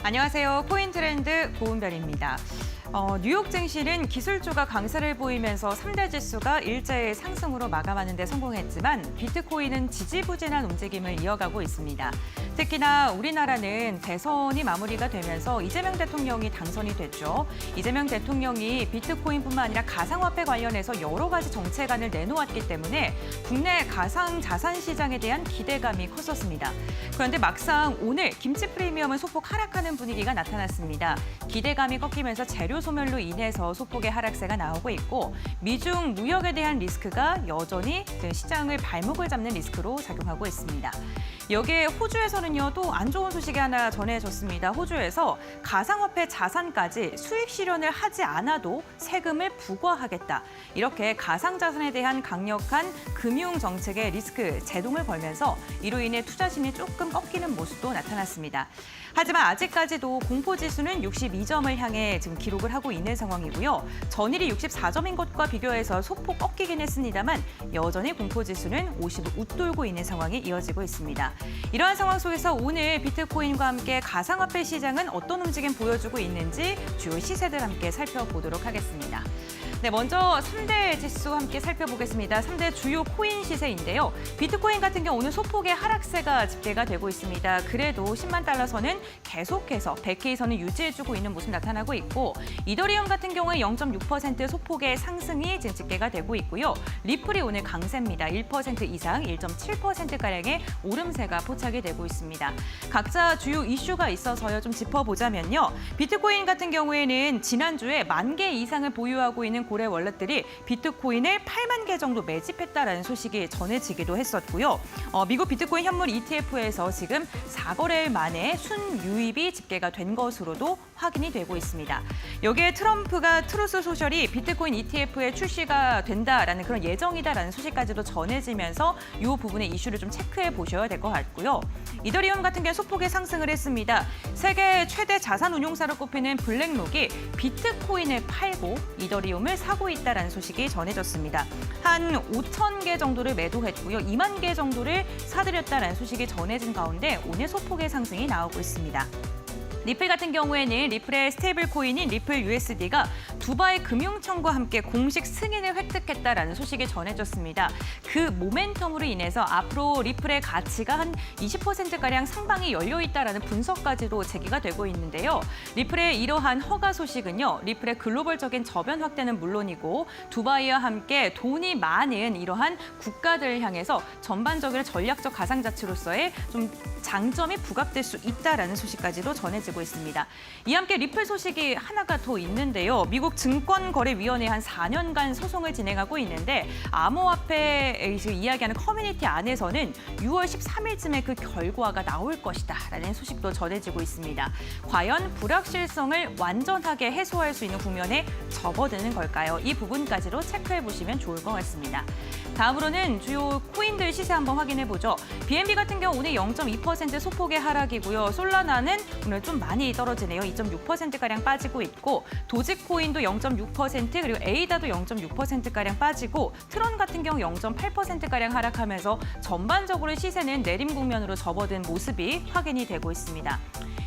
안녕하세요. 코인 트렌드 고은별입니다. 뉴욕 증시는 기술주가 강세를 보이면서 3대 지수가 일제의 상승으로 마감하는 데 성공했지만 비트코인은 지지부진한 움직임을 이어가고 있습니다. 특히나 우리나라는 대선이 마무리가 되면서 이재명 대통령이 당선이 됐죠. 이재명 대통령이 비트코인뿐만 아니라 가상화폐 관련해서 여러 가지 정책안을 내놓았기 때문에 국내 가상자산 시장에 대한 기대감이 컸었습니다. 그런데 막상 오늘 김치 프리미엄은 소폭 하락하는 분위기가 나타났습니다. 기대감이 꺾이면서 재료 소멸로 인해서 소폭의 하락세가 나오고 있고 미중 무역에 대한 리스크가 여전히 시장을 발목을 잡는 리스크로 작용하고 있습니다. 여기에 호주에서는요, 또 안 좋은 소식이 하나 전해졌습니다. 호주에서 가상화폐 자산까지 수익 실현을 하지 않아도 세금을 부과하겠다. 이렇게 가상자산에 대한 강력한 금융 정책의 리스크 제동을 걸면서 이로 인해 투자심이 조금 꺾이는 모습도 나타났습니다. 하지만 아직까지도 공포지수는 62점을 향해 지금 기록을 하고 있는 상황이고요. 전일이 64점인 것과 비교해서 소폭 꺾이긴 했습니다만 여전히 공포지수는 50을 웃돌고 있는 상황이 이어지고 있습니다. 이러한 상황 속에서 오늘 비트코인과 함께 가상화폐 시장은 어떤 움직임 보여주고 있는지 주요 시세들 함께 살펴보도록 하겠습니다. 네, 먼저 3대 지수 함께 살펴보겠습니다. 3대 주요 코인 시세인데요. 비트코인 같은 경우 오늘 소폭의 하락세가 집계가 되고 있습니다. 그래도 10만 달러 선은 계속해서 100K 선을 유지해주고 있는 모습 나타나고 있고 이더리움 같은 경우에 0.6% 소폭의 상승이 지금 집계가 되고 있고요. 리플이 오늘 강세입니다. 1% 이상 1.7%가량의 오름세가 포착이 되고 있습니다. 각자 주요 이슈가 있어서요. 좀 짚어보자면요. 비트코인 같은 경우에는 지난주에 10,000개 이상을 보유하고 있는 고래 월렛들이 비트코인을 8만 개 정도 매집했다라는 소식이 전해지기도 했었고요. 미국 비트코인 현물 ETF에서 지금 4거래일 만에 순유입이 집계가 된 것으로도 확인이 되고 있습니다. 여기에 트럼프가 트루스 소셜이 비트코인 ETF에 출시가 된다라는 그런 예정이다라는 소식까지도 전해지면서 이 부분의 이슈를 좀 체크해 보셔야 될 것 같고요. 이더리움 같은 경우 소폭의 상승을 했습니다. 세계 최대 자산 운용사로 꼽히는 블랙록이 비트코인을 팔고 이더리움을 사고 있다는 소식이 전해졌습니다. 한 5,000개 정도를 매도했고요. 2만 개 정도를 사들였다는 소식이 전해진 가운데 오늘 소폭의 상승이 나오고 있습니다. 리플 같은 경우에는 리플의 스테이블 코인인 리플 USD가 두바이 금융청과 함께 공식 승인을 획득했다라는 소식이 전해졌습니다. 그 모멘텀으로 인해서 앞으로 리플의 가치가 한 20%가량 상방이 열려 있다라는 분석까지도 제기가 되고 있는데요. 리플의 이러한 허가 소식은요. 리플의 글로벌적인 저변 확대는 물론이고 두바이와 함께 돈이 많은 이러한 국가들을 향해서 전반적으로 전략적 가상자치로서의 좀 장점이 부각될 수 있다라는 소식까지도 전해지고 있습니다. 이와 함께 리플 소식이 하나가 더 있는데요. 미국 증권거래위원회 한 4년간 소송을 진행하고 있는데 암호화폐 이야기하는 커뮤니티 안에서는 6월 13일쯤에 그 결과가 나올 것이다라는 소식도 전해지고 있습니다. 과연 불확실성을 완전하게 해소할 수 있는 국면에 접어드는 걸까요? 이 부분까지도 체크해 보시면 좋을 것 같습니다. 다음으로는 주요 코인들 시세 한번 확인해 보죠. BNB 같은 경우 오늘 0.2% 소폭의 하락이고요. 솔라나는 오늘 좀 많이 떨어지네요. 2.6%가량 빠지고 있고 도지코인도 0.6% 그리고 에이다도 0.6%가량 빠지고 트론 같은 경우 0.8%가량 하락하면서 전반적으로 시세는 내림 국면으로 접어든 모습이 확인이 되고 있습니다.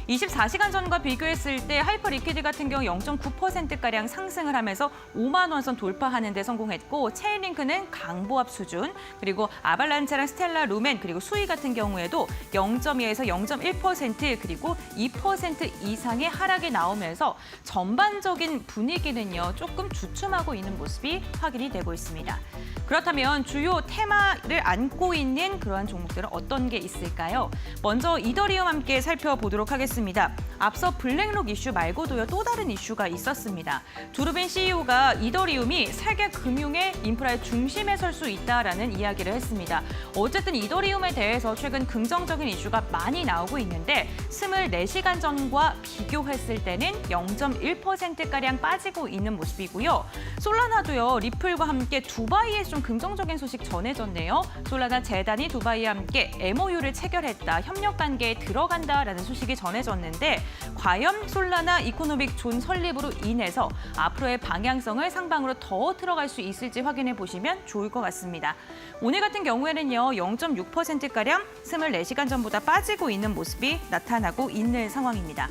24시간 전과 비교했을 때 하이퍼 리퀴드 같은 경우 0.9%가량 상승을 하면서 5만 원 선 돌파하는 데 성공했고 체인링크는 강보합 수준 그리고 아발란체랑 스텔라 루멘 그리고 수이 같은 경우에도 0.2에서 0.1% 그리고 2% 이상의 하락이 나오면서 전반적인 분위기는요 조금 주춤하고 있는 모습이 확인이 되고 있습니다. 그렇다면 주요 테마를 안고 있는 그러한 종목들은 어떤 게 있을까요? 먼저 이더리움 함께 살펴보도록 하겠습니다. 앞서 블랙록 이슈 말고도요 또 다른 이슈가 있었습니다. 두루빈 CEO가 이더리움이 세계 금융의 인프라의 중심에 설 수 있다라는 이야기를 했습니다. 어쨌든 이더리움에 대해서 최근 긍정적인 이슈가 많이 나오고 있는데 24시간 전과 비교했을 때는 0.1%가량 빠지고 있는 모습이고요. 솔라나도요 리플과 함께 두바이에 좀 긍정적인 소식 전해졌네요. 솔라나 재단이 두바이와 함께 MOU를 체결했다, 협력 단계에 들어간다라는 소식이 전해졌는데 과연 솔라나 이코노믹 존 설립으로 인해서 앞으로의 방향성을 상방으로 더 들어갈 수 있을지 확인해 보시면 좋을 것 같습니다. 오늘 같은 경우에는요 0.6%가량 24시간 전보다 빠지고 있는 모습이 나타나고 있는 상황입니다.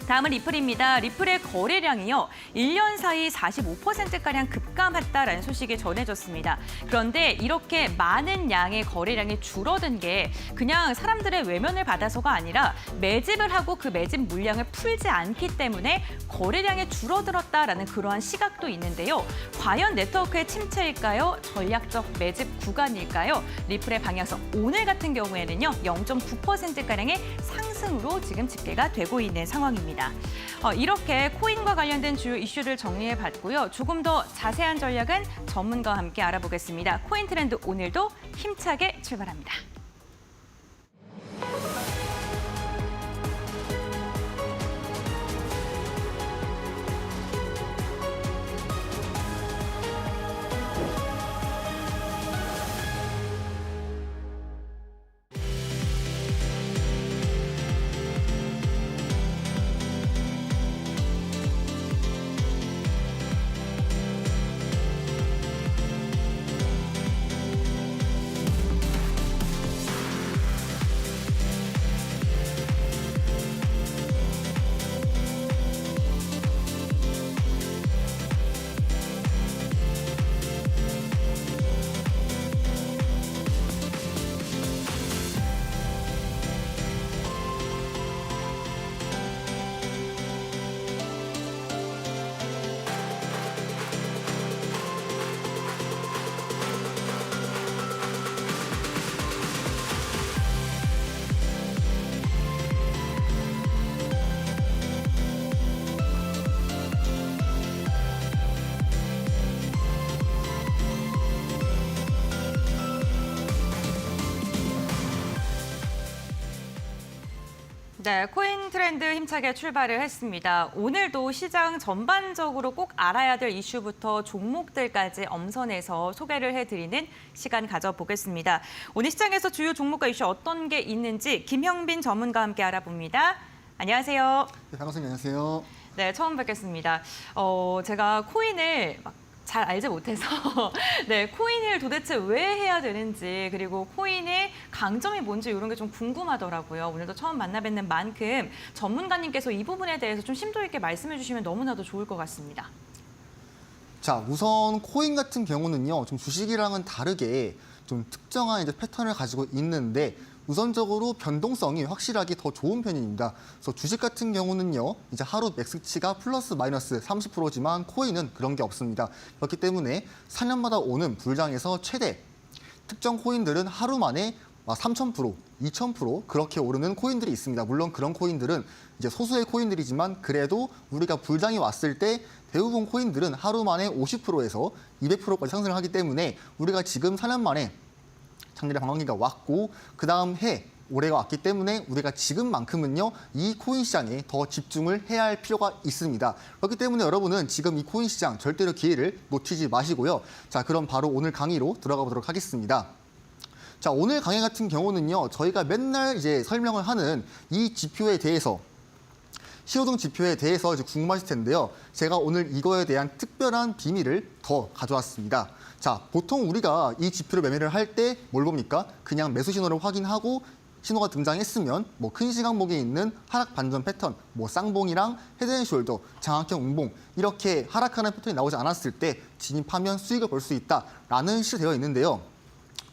다음은 리플입니다. 리플의 거래량이요. 1년 사이 45%가량 급감했다라는 소식이 전해졌습니다. 그런데 이렇게 많은 양의 거래량이 줄어든 게 그냥 사람들의 외면을 받아서가 아니라 매집을 하고 그 매집 물량을 풀지 않기 때문에 거래량이 줄어들었다라는 그러한 시각도 있는데요. 과연 네트워크의 침체일까요? 전략적 매집 구간일까요? 리플의 방향성 오늘 같은 경우에는요. 0.9%가량의 상승으로 지금 집계가 되고 있는 상황입니다. 이렇게 코인과 관련된 주요 이슈를 정리해봤고요. 조금 더 자세한 전략은 전문가와 함께 알아보겠습니다. 코인 트렌드 오늘도 힘차게 출발합니다. 네, 코인 트렌드 힘차게 출발을 했습니다. 오늘도 시장 전반적으로 꼭 알아야 될 이슈부터 종목들까지 엄선해서 소개를 해드리는 시간 가져보겠습니다. 오늘 시장에서 주요 종목과 이슈 어떤 게 있는지 김형빈 전문가와 함께 알아봅니다. 안녕하세요. 네, 반갑습니다. 안녕하세요. 네, 처음 뵙겠습니다. 제가 코인을 잘 알지 못해서 네, 코인을 도대체 왜 해야 되는지 그리고 코인의 강점이 뭔지 이런 게 좀 궁금하더라고요. 오늘도 처음 만나 뵙는 만큼 전문가님께서 이 부분에 대해서 좀 심도 있게 말씀해 주시면 너무나도 좋을 것 같습니다. 자, 우선 코인 같은 경우는요, 좀 주식이랑은 다르게 좀 특정한 이제 패턴을 가지고 있는데 우선적으로 변동성이 확실하게 더 좋은 편입니다. 그래서 주식 같은 경우는요, 이제 하루 맥스치가 플러스 마이너스 30%지만 코인은 그런 게 없습니다. 그렇기 때문에 4년마다 오는 불장에서 최대 특정 코인들은 하루 만에 3,000%, 2,000% 그렇게 오르는 코인들이 있습니다. 물론 그런 코인들은 이제 소수의 코인들이지만 그래도 우리가 불장이 왔을 때 대부분 코인들은 하루 만에 50%에서 200%까지 상승을 하기 때문에 우리가 지금 4년 만에 작년에 방황기가 왔고 그 다음 해 올해가 왔기 때문에 우리가 지금만큼은요 이 코인 시장에 더 집중을 해야 할 필요가 있습니다. 그렇기 때문에 여러분은 지금 이 코인 시장 절대로 기회를 놓치지 마시고요. 자, 그럼 바로 오늘 강의로 들어가 보도록 하겠습니다. 자, 오늘 강의 같은 경우는요 저희가 맨날 이제 설명을 하는 이 지표에 대해서 시호등 지표에 대해서 이제 궁금하실 텐데요. 제가 오늘 이거에 대한 특별한 비밀을 더 가져왔습니다. 자, 보통 우리가 이 지표를 매매를 할 때 뭘 봅니까? 그냥 매수 신호를 확인하고 신호가 등장했으면 뭐 큰 시간목에 있는 하락 반전 패턴, 뭐 쌍봉이랑 헤드앤숄더, 장악형 음봉 이렇게 하락하는 패턴이 나오지 않았을 때 진입하면 수익을 볼 수 있다라는 식으로 되어 있는데요.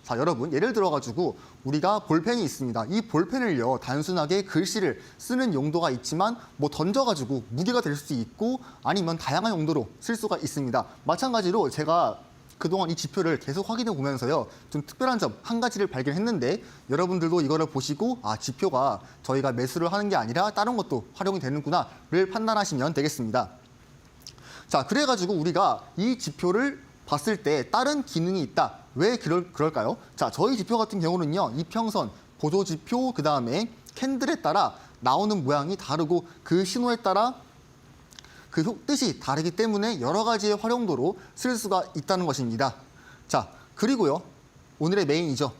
자, 여러분 예를 들어가지고 우리가 볼펜이 있습니다. 이 볼펜을요 단순하게 글씨를 쓰는 용도가 있지만 뭐 던져가지고 무게가 될 수 있고 아니면 다양한 용도로 쓸 수가 있습니다. 마찬가지로 제가 그동안 이 지표를 계속 확인해 보면서요 좀 특별한 점 한 가지를 발견했는데 여러분들도 이거를 보시고 아 지표가 저희가 매수를 하는 게 아니라 다른 것도 활용이 되는구나를 판단하시면 되겠습니다. 자, 그래가지고 우리가 이 지표를 봤을 때 다른 기능이 있다. 왜 그럴까요? 자, 저희 지표 같은 경우는요. 이평선, 보조지표, 그다음에 캔들에 따라 나오는 모양이 다르고 그 신호에 따라 그 뜻이 다르기 때문에 여러 가지의 활용도로 쓸 수가 있다는 것입니다. 자, 그리고요. 오늘의 메인이죠.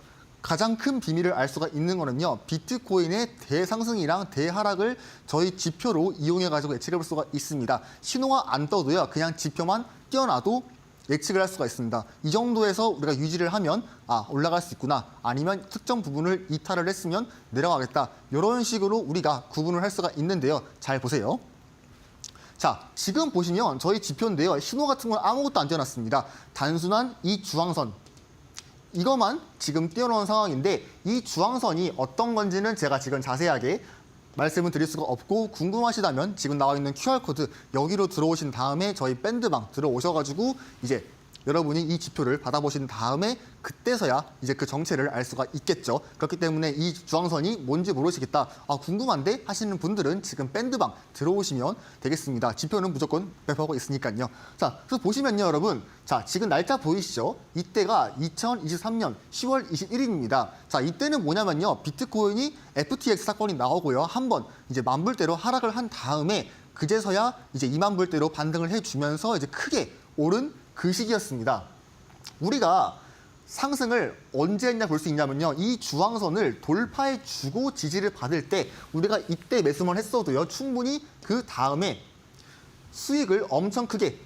가장 큰 비밀을 알 수가 있는 거는요. 비트코인의 대상승이랑 대하락을 저희 지표로 이용해가지고 예측해 볼 수가 있습니다. 신호가 안 떠도요. 그냥 지표만 띄어놔도 예측을 할 수가 있습니다. 이 정도에서 우리가 유지를 하면 올라갈 수 있구나. 아니면 특정 부분을 이탈을 했으면 내려가겠다. 이런 식으로 우리가 구분을 할 수가 있는데요. 잘 보세요. 자, 지금 보시면 저희 지표인데요. 신호 같은 건 아무것도 안 띄워놨습니다. 단순한 이 주황선. 이것만 지금 띄워놓은 상황인데 이 주황선이 어떤 건지는 제가 지금 자세하게 말씀을 드릴 수가 없고 궁금하시다면 지금 나와 있는 QR코드 여기로 들어오신 다음에 저희 밴드방 들어오셔가지고 이제 여러분이 이 지표를 받아보신 다음에 그때서야 이제 그 정체를 알 수가 있겠죠. 그렇기 때문에 이 주황선이 뭔지 모르시겠다. 궁금한데 하시는 분들은 지금 밴드방 들어오시면 되겠습니다. 지표는 무조건 배포하고 있으니까요. 자, 그래서 보시면요, 여러분. 자, 지금 날짜 보이시죠? 이때가 2023년 10월 21일입니다. 자, 이때는 뭐냐면요. 비트코인이 FTX 사건이 나오고요. 한번 이제 만불대로 하락을 한 다음에 그제서야 이제 2만 불대로 반등을 해주면서 이제 크게 오른 그 시기였습니다. 우리가 상승을 언제 했냐 볼 수 있냐면요. 이 주황선을 돌파해 주고 지지를 받을 때 우리가 이때 매수만 했어도요. 충분히 그 다음에 수익을 엄청 크게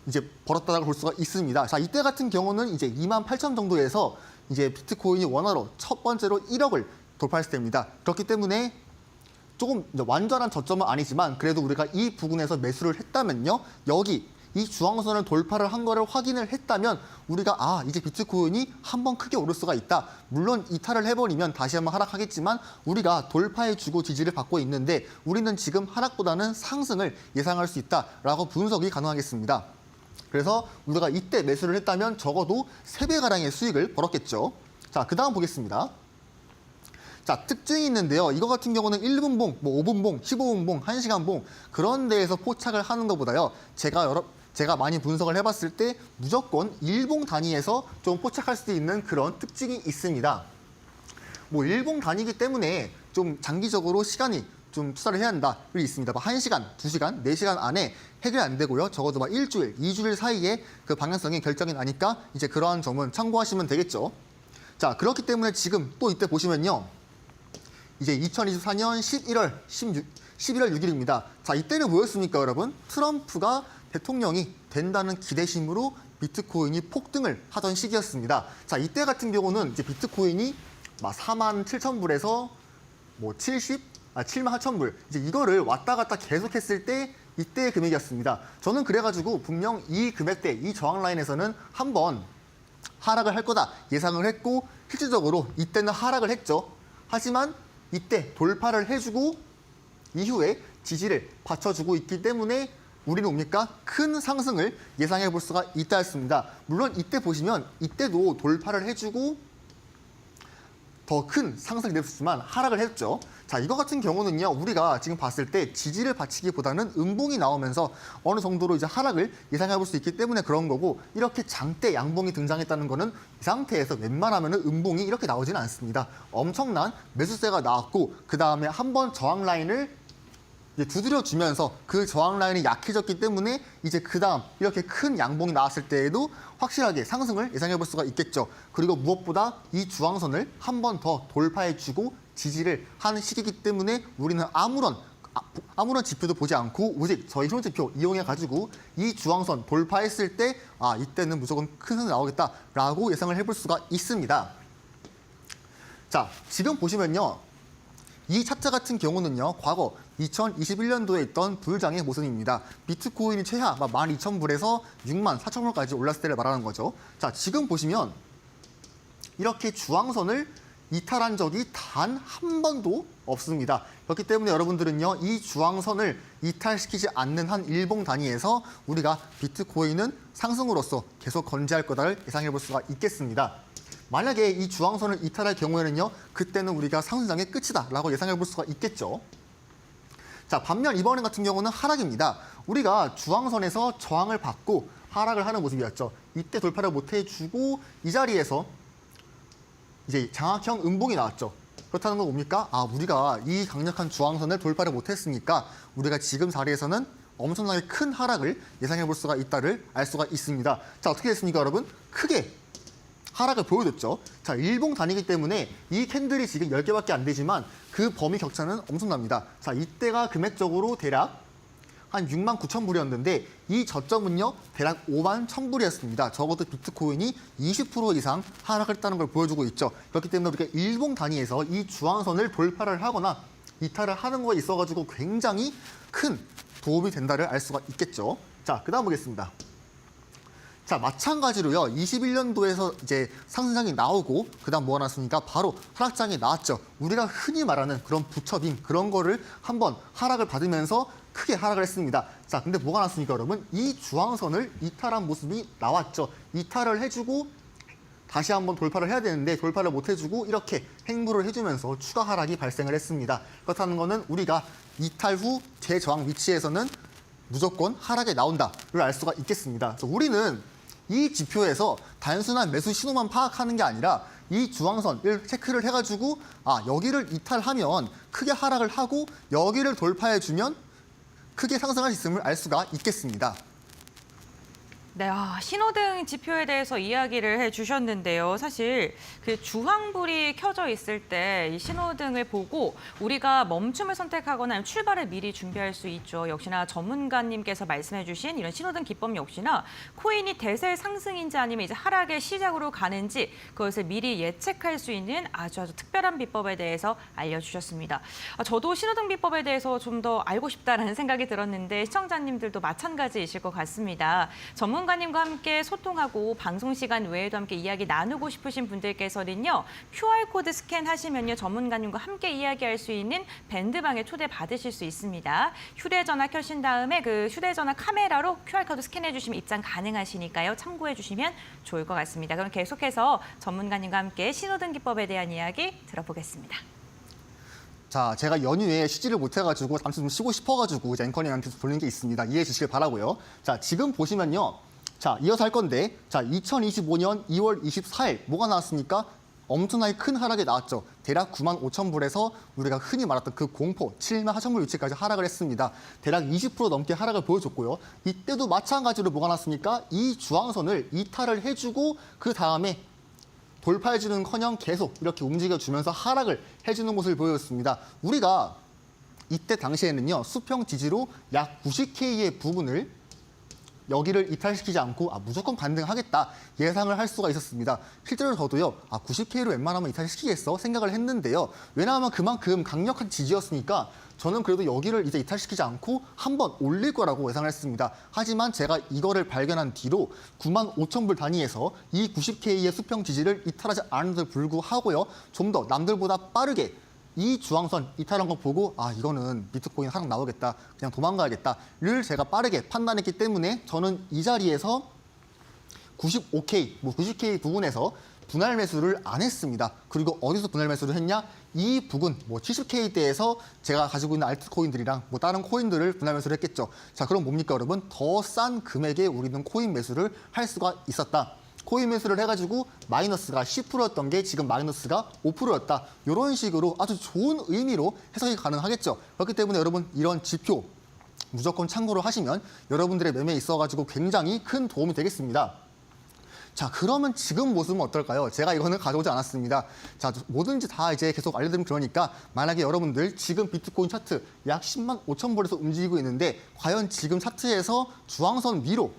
이제 벌었다고 볼 수가 있습니다. 자, 이때 같은 경우는 이제 28,000 정도에서 이제 비트코인이 원화로 첫 번째로 1억을 돌파했을 때입니다. 그렇기 때문에 조금 완전한 저점은 아니지만 그래도 우리가 이 부분에서 매수를 했다면요. 여기 이 주황선을 돌파를 한 거를 확인을 했다면 우리가 이제 비트코인이 한번 크게 오를 수가 있다. 물론 이탈을 해버리면 다시 한번 하락하겠지만 우리가 돌파해주고 지지를 받고 있는데 우리는 지금 하락보다는 상승을 예상할 수 있다라고 분석이 가능하겠습니다. 그래서 우리가 이때 매수를 했다면 적어도 3배가량의 수익을 벌었겠죠. 자, 그 다음 보겠습니다. 자, 특징이 있는데요. 이거 같은 경우는 1분 봉, 5분 봉, 15분 봉, 1시간 봉 그런 데에서 포착을 하는 것보다요. 제가 많이 분석을 해봤을 때 무조건 일봉 단위에서 좀 포착할 수 있는 그런 특징이 있습니다. 일봉 단위이기 때문에 좀 장기적으로 시간이 좀 투자를 해야 한다. 이 있습니다. 1시간, 2시간, 4시간 안에 해결이 안 되고요. 적어도 일주일, 2주일 사이에 그 방향성이 결정이 나니까 이제 그러한 점은 참고하시면 되겠죠. 자, 그렇기 때문에 지금 또 이때 보시면요. 이제 2024년 11월 6일입니다. 자, 이때는 뭐였습니까, 여러분? 트럼프가 대통령이 된다는 기대심으로 비트코인이 폭등을 하던 시기였습니다. 자, 이때 같은 경우는 이제 비트코인이 47,000불에서 78,000불 이제 이거를 왔다 갔다 계속했을 때 이때의 금액이었습니다. 저는 그래가지고 분명 이 금액대, 이 저항 라인에서는 한번 하락을 할 거다 예상을 했고 실질적으로 이때는 하락을 했죠. 하지만 이때 돌파를 해주고 이후에 지지를 받쳐주고 있기 때문에 우리는 뭡니까? 큰 상승을 예상해 볼 수가 있다 했습니다. 물론 이때 보시면 이때도 돌파를 해주고 더 큰 상승이 됐지만 하락을 했죠. 자, 이거 같은 경우는요. 우리가 지금 봤을 때 지지를 받치기보다는 음봉이 나오면서 어느 정도로 이제 하락을 예상해 볼 수 있기 때문에 그런 거고 이렇게 장대 양봉이 등장했다는 거는 이 상태에서 웬만하면 음봉이 이렇게 나오지는 않습니다. 엄청난 매수세가 나왔고 그 다음에 한번 저항 라인을 이제 두드려주면서 그 저항 라인이 약해졌기 때문에 이제 그 다음 이렇게 큰 양봉이 나왔을 때에도 확실하게 상승을 예상해 볼 수가 있겠죠. 그리고 무엇보다 이 주황선을 한 번 더 돌파해주고 지지를 하는 시기이기 때문에 우리는 아무런 지표도 보지 않고 오직 저희 신호 지표 이용해가지고 이 주황선 돌파했을 때 이때는 무조건 큰 상승이 나오겠다라고 예상을 해볼 수가 있습니다. 자, 지금 보시면요. 이 차트 같은 경우는요. 과거 2021년도에 있던 불장의 모습입니다. 비트코인이 최하 12,000불에서 64,000불까지 올랐을 때를 말하는 거죠. 자, 지금 보시면 이렇게 주황선을 이탈한 적이 단 한 번도 없습니다. 그렇기 때문에 여러분들은요. 이 주황선을 이탈시키지 않는 한 일봉 단위에서 우리가 비트코인은 상승으로서 계속 건재할 거다를 예상해 볼 수가 있겠습니다. 만약에 이 주황선을 이탈할 경우에는요. 그때는 우리가 상승장의 끝이다라고 예상해 볼 수가 있겠죠. 자, 반면 이번 같은 경우는 하락입니다. 우리가 주황선에서 저항을 받고 하락을 하는 모습이었죠. 이때 돌파를 못 해주고 이 자리에서 이제 장악형 음봉이 나왔죠. 그렇다는 건 뭡니까? 우리가 이 강력한 주황선을 돌파를 못 했으니까 우리가 지금 자리에서는 엄청나게 큰 하락을 예상해 볼 수가 있다를 알 수가 있습니다. 자, 어떻게 됐습니까, 여러분? 크게 하락을 보여줬죠. 자, 일봉 단위이기 때문에 이 캔들이 지금 10개밖에 안 되지만 그 범위 격차는 엄청납니다. 자, 이때가 금액적으로 대략 한 6만 9천 불이었는데 이 저점은요 대략 5만 1천 불이었습니다. 적어도 비트코인이 20% 이상 하락했다는 걸 보여주고 있죠. 그렇기 때문에 우리가 일봉 단위에서 이 주황선을 돌파를 하거나 이탈을 하는 거에 있어가지고 굉장히 큰 도움이 된다를 알 수가 있겠죠. 자, 그다음 보겠습니다. 자, 마찬가지로요. 21년도에서 이제 상승장이 나오고 그다음 뭐가 나왔습니까? 바로 하락장이 나왔죠. 우리가 흔히 말하는 그런 부처빔 그런 거를 한번 하락을 받으면서 크게 하락을 했습니다. 자, 근데 뭐가 나왔습니까, 여러분? 이 주황선을 이탈한 모습이 나왔죠. 이탈을 해주고 다시 한번 돌파를 해야 되는데 돌파를 못 해주고 이렇게 행보를 해주면서 추가 하락이 발생을 했습니다. 그렇다는 거는 우리가 이탈 후 재저항 위치에서는 무조건 하락에 나온다를 알 수가 있겠습니다. 그래서 우리는 이 지표에서 단순한 매수 신호만 파악하는 게 아니라 이 주황선을 체크를 해가지고 여기를 이탈하면 크게 하락을 하고 여기를 돌파해주면 크게 상승할 수 있음을 알 수가 있겠습니다. 네, 신호등 지표에 대해서 이야기를 해주셨는데요. 사실 그 주황불이 켜져 있을 때 이 신호등을 보고 우리가 멈춤을 선택하거나 출발을 미리 준비할 수 있죠. 역시나 전문가님께서 말씀해주신 이런 신호등 기법 역시나 코인이 대세 상승인지 아니면 이제 하락의 시작으로 가는지 그것을 미리 예측할 수 있는 아주 특별한 비법에 대해서 알려주셨습니다. 저도 신호등 비법에 대해서 좀 더 알고 싶다라는 생각이 들었는데 시청자님들도 마찬가지이실 것 같습니다. 전문가님과 함께 소통하고 방송 시간 외에도 함께 이야기 나누고 싶으신 분들께서는요. QR코드 스캔하시면요. 전문가님과 함께 이야기할 수 있는 밴드방에 초대받으실 수 있습니다. 휴대전화 켜신 다음에 그 휴대전화 카메라로 QR코드 스캔해 주시면 입장 가능하시니까요. 참고해 주시면 좋을 것 같습니다. 그럼 계속해서 전문가님과 함께 신호등 기법에 대한 이야기 들어보겠습니다. 자, 제가 연휴에 쉬지를 못해가지고 잠시 좀 쉬고 싶어가지고 이제 앵커님한테 돌린 게 있습니다. 이해해 주시길 바라고요. 자, 지금 보시면요. 자, 이어서 할 건데, 자, 2025년 2월 24일 뭐가 나왔습니까? 엄청나게 큰 하락이 나왔죠. 대략 9만 5천 불에서 우리가 흔히 말했던 그 공포 7만 4천 불 위치까지 하락을 했습니다. 대략 20% 넘게 하락을 보여줬고요. 이때도 마찬가지로 뭐가 나왔습니까? 이 주황선을 이탈을 해주고 그 다음에 돌파해주는커녕 계속 이렇게 움직여주면서 하락을 해주는 모습을 보여줬습니다. 우리가 이때 당시에는요. 수평 지지로 약 90K의 부분을 여기를 이탈시키지 않고 무조건 반등하겠다 예상을 할 수가 있었습니다. 실제로 저도요. 90K로 웬만하면 이탈시키겠어 생각을 했는데요. 왜냐하면 그만큼 강력한 지지였으니까 저는 그래도 여기를 이제 이탈시키지 않고 한번 올릴 거라고 예상을 했습니다. 하지만 제가 이거를 발견한 뒤로 9만 5천 불 단위에서 이 90K의 수평 지지를 이탈하지 않은데도 불구하고요. 좀 더 남들보다 빠르게 이 주황선 이탈한 거 보고 이거는 비트코인 하락 나오겠다. 그냥 도망가야겠다를 제가 빠르게 판단했기 때문에 저는 이 자리에서 95K, 90K 부분에서 분할 매수를 안 했습니다. 그리고 어디서 분할 매수를 했냐? 이 부분 70K대에서 제가 가지고 있는 알트코인들이랑 다른 코인들을 분할 매수를 했겠죠. 자, 그럼 뭡니까 여러분? 더 싼 금액에 우리는 코인 매수를 할 수가 있었다. 코인 매수를 해가지고 마이너스가 10%였던 게 지금 마이너스가 5%였다. 이런 식으로 아주 좋은 의미로 해석이 가능하겠죠. 그렇기 때문에 여러분 이런 지표 무조건 참고를 하시면 여러분들의 매매에 있어가지고 굉장히 큰 도움이 되겠습니다. 자, 그러면 지금 모습은 어떨까요? 제가 이거는 가져오지 않았습니다. 자, 뭐든지 다 이제 계속 알려드리면 그러니까 만약에 여러분들 지금 비트코인 차트 약 10만 5천 불에서 움직이고 있는데 과연 지금 차트에서 주황선 위로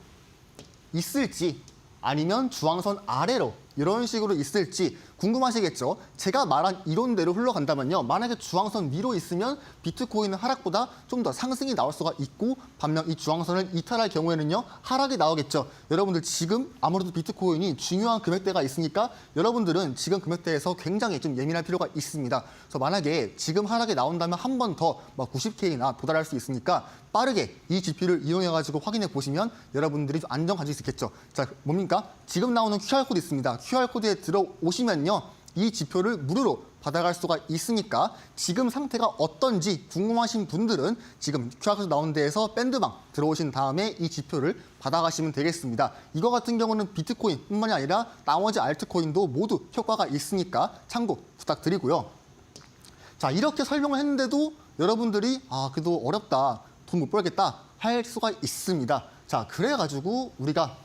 있을지 아니면 주황선 아래로 이런 식으로 있을지 궁금하시겠죠? 제가 말한 이론대로 흘러간다면요. 만약에 주황선 위로 있으면 비트코인은 하락보다 좀 더 상승이 나올 수가 있고 반면 이 주황선을 이탈할 경우에는요. 하락이 나오겠죠. 여러분들 지금 아무래도 비트코인이 중요한 금액대가 있으니까 여러분들은 지금 금액대에서 굉장히 좀 예민할 필요가 있습니다. 그래서 만약에 지금 하락이 나온다면 한 번 더 90K나 도달할 수 있으니까 빠르게 이 지표를 이용해가지고 확인해 보시면 여러분들이 좀 안정 가질 수 있겠죠. 자, 뭡니까? 지금 나오는 QR코드 있습니다. QR코드에 들어오시면요. 이 지표를 무료로 받아갈 수가 있으니까 지금 상태가 어떤지 궁금하신 분들은 지금 QR코드 나오는 데에서 밴드방 들어오신 다음에 이 지표를 받아가시면 되겠습니다. 이거 같은 경우는 비트코인뿐만이 아니라 나머지 알트코인도 모두 효과가 있으니까 참고 부탁드리고요. 자, 이렇게 설명을 했는데도 여러분들이 그래도 어렵다. 돈 못 벌겠다 할 수가 있습니다. 자, 그래가지고 우리가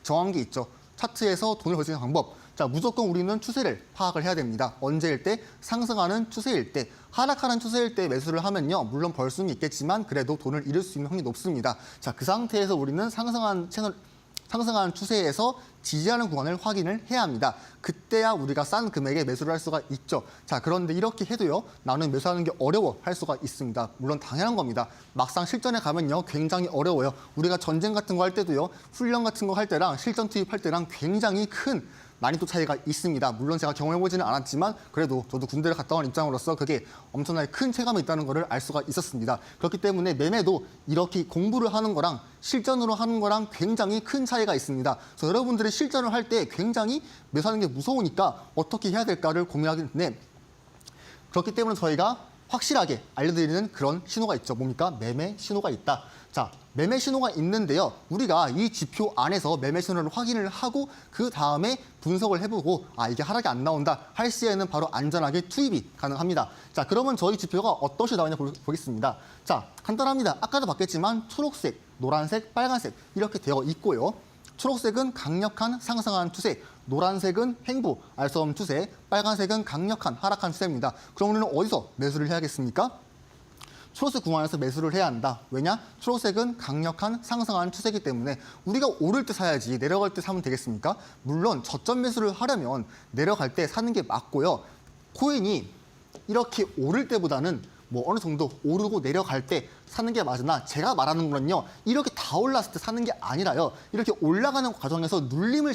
정한 게 있죠. 차트에서 돈을 벌 수 있는 방법. 자, 무조건 우리는 추세를 파악을 해야 됩니다. 언제일 때? 상승하는 추세일 때. 하락하는 추세일 때 매수를 하면요. 물론 벌 수는 있겠지만 그래도 돈을 잃을 수 있는 확률이 높습니다. 자, 그 상태에서 우리는 상승하는 추세에서 지지하는 구간을 확인을 해야 합니다. 그때야 우리가 싼 금액에 매수를 할 수가 있죠. 자, 그런데 이렇게 해도요. 나는 매수하는 게 어려워 할 수가 있습니다. 물론 당연한 겁니다. 막상 실전에 가면요. 굉장히 어려워요. 우리가 전쟁 같은 거 할 때도요. 훈련 같은 거 할 때랑 실전 투입할 때랑 굉장히 큰 난이도 차이가 있습니다. 물론 제가 경험해보지는 않았지만 그래도 저도 군대를 갔다 온 입장으로서 그게 엄청나게 큰 체감이 있다는 것을 알 수가 있었습니다. 그렇기 때문에 매매도 이렇게 공부를 하는 거랑 실전으로 하는 거랑 굉장히 큰 차이가 있습니다. 그래서 여러분들이 실전을 할 때 굉장히 매수하는 게 무서우니까 어떻게 해야 될까를 고민하기 때문에 그렇기 때문에 저희가 확실하게 알려드리는 그런 신호가 있죠. 뭡니까? 매매 신호가 있다. 자, 매매 신호가 있는데요. 우리가 이 지표 안에서 매매 신호를 확인을 하고 그 다음에 분석을 해보고 이게 하락이 안 나온다 할 시에는 바로 안전하게 투입이 가능합니다. 자, 그러면 저희 지표가 어떤 식으로 나오냐 보겠습니다. 자, 간단합니다. 아까도 봤겠지만 초록색, 노란색, 빨간색 이렇게 되어 있고요. 초록색은 강력한 상승한 추세, 노란색은 횡보, 알 수 없는 추세, 빨간색은 강력한 하락한 추세입니다. 그럼 우리는 어디서 매수를 해야겠습니까? 초록색 구간에서 매수를 해야 한다. 왜냐? 초록색은 강력한 상승한 추세이기 때문에 우리가 오를 때 사야지 내려갈 때 사면 되겠습니까? 물론 저점 매수를 하려면 내려갈 때 사는 게 맞고요. 코인이 이렇게 오를 때보다는 어느 정도 오르고 내려갈 때 사는 게 맞으나 제가 말하는 건요. 이렇게 다 올랐을 때 사는 게 아니라요. 이렇게 올라가는 과정에서 눌림을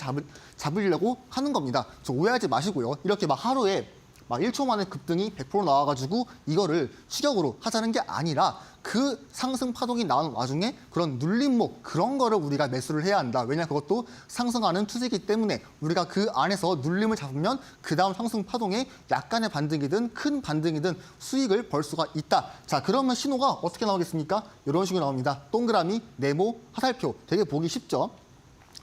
잡으려고 하는 겁니다. 저 오해하지 마시고요. 이렇게 하루에 1초 만에 급등이 100% 나와가지고 이거를 추격으로 하자는 게 아니라 그 상승 파동이 나오는 와중에 그런 눌림목 그런 거를 우리가 매수를 해야 한다. 왜냐 그것도 상승하는 추세이기 때문에 우리가 그 안에서 눌림을 잡으면 그 다음 상승 파동에 약간의 반등이든 큰 반등이든 수익을 벌 수가 있다. 자, 그러면 신호가 어떻게 나오겠습니까? 이런 식으로 나옵니다. 동그라미, 네모, 화살표. 되게 보기 쉽죠?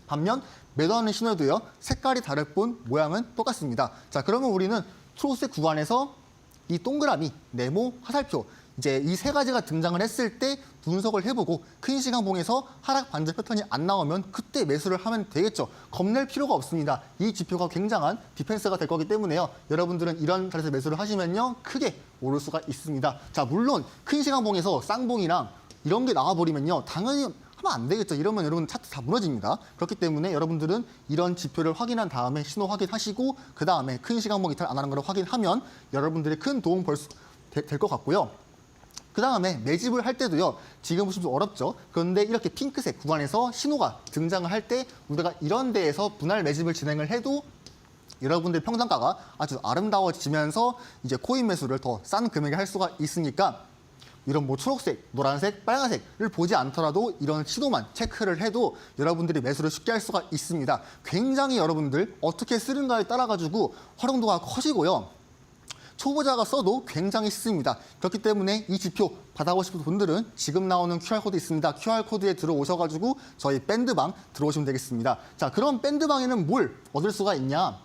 반면 매도하는 신호도요. 색깔이 다를 뿐 모양은 똑같습니다. 자, 그러면 우리는 초록색 구간에서 이 동그라미, 네모, 화살표 이제 이 세 가지가 등장을 했을 때 분석을 해보고 큰 시간봉에서 하락 반전 패턴이 안 나오면 그때 매수를 하면 되겠죠. 겁낼 필요가 없습니다. 이 지표가 굉장한 디펜스가 될 거기 때문에요. 여러분들은 이런 자리에서 매수를 하시면요. 크게 오를 수가 있습니다. 자, 물론 큰 시간봉에서 쌍봉이랑 이런 게 나와버리면요. 당연히 하면 안 되겠죠. 이러면 여러분 차트 다 무너집니다. 그렇기 때문에 여러분들은 이런 지표를 확인한 다음에 신호 확인하시고 그 다음에 큰 시간봉 이탈 안 하는 걸 확인하면 여러분들이 큰 도움 될 것 같고요. 그 다음에 매집을 할 때도요. 지금 보시면 좀 어렵죠. 그런데 이렇게 핑크색 구간에서 신호가 등장을 할 때 우리가 이런 데에서 분할 매집을 진행을 해도 여러분들의 평단가가 아주 아름다워지면서 이제 코인 매수를 더 싼 금액에 할 수가 있으니까 이런 초록색, 노란색, 빨간색을 보지 않더라도 이런 신호만 체크를 해도 여러분들이 매수를 쉽게 할 수가 있습니다. 굉장히 여러분들 어떻게 쓰는가에 따라가지고 활용도가 커지고요. 초보자가 써도 굉장히 쉽습니다. 그렇기 때문에 이 지표 받아보실 분들은 지금 나오는 QR코드 있습니다. QR코드에 들어오셔가지고 저희 밴드방 들어오시면 되겠습니다. 자, 그럼 밴드방에는 뭘 얻을 수가 있냐?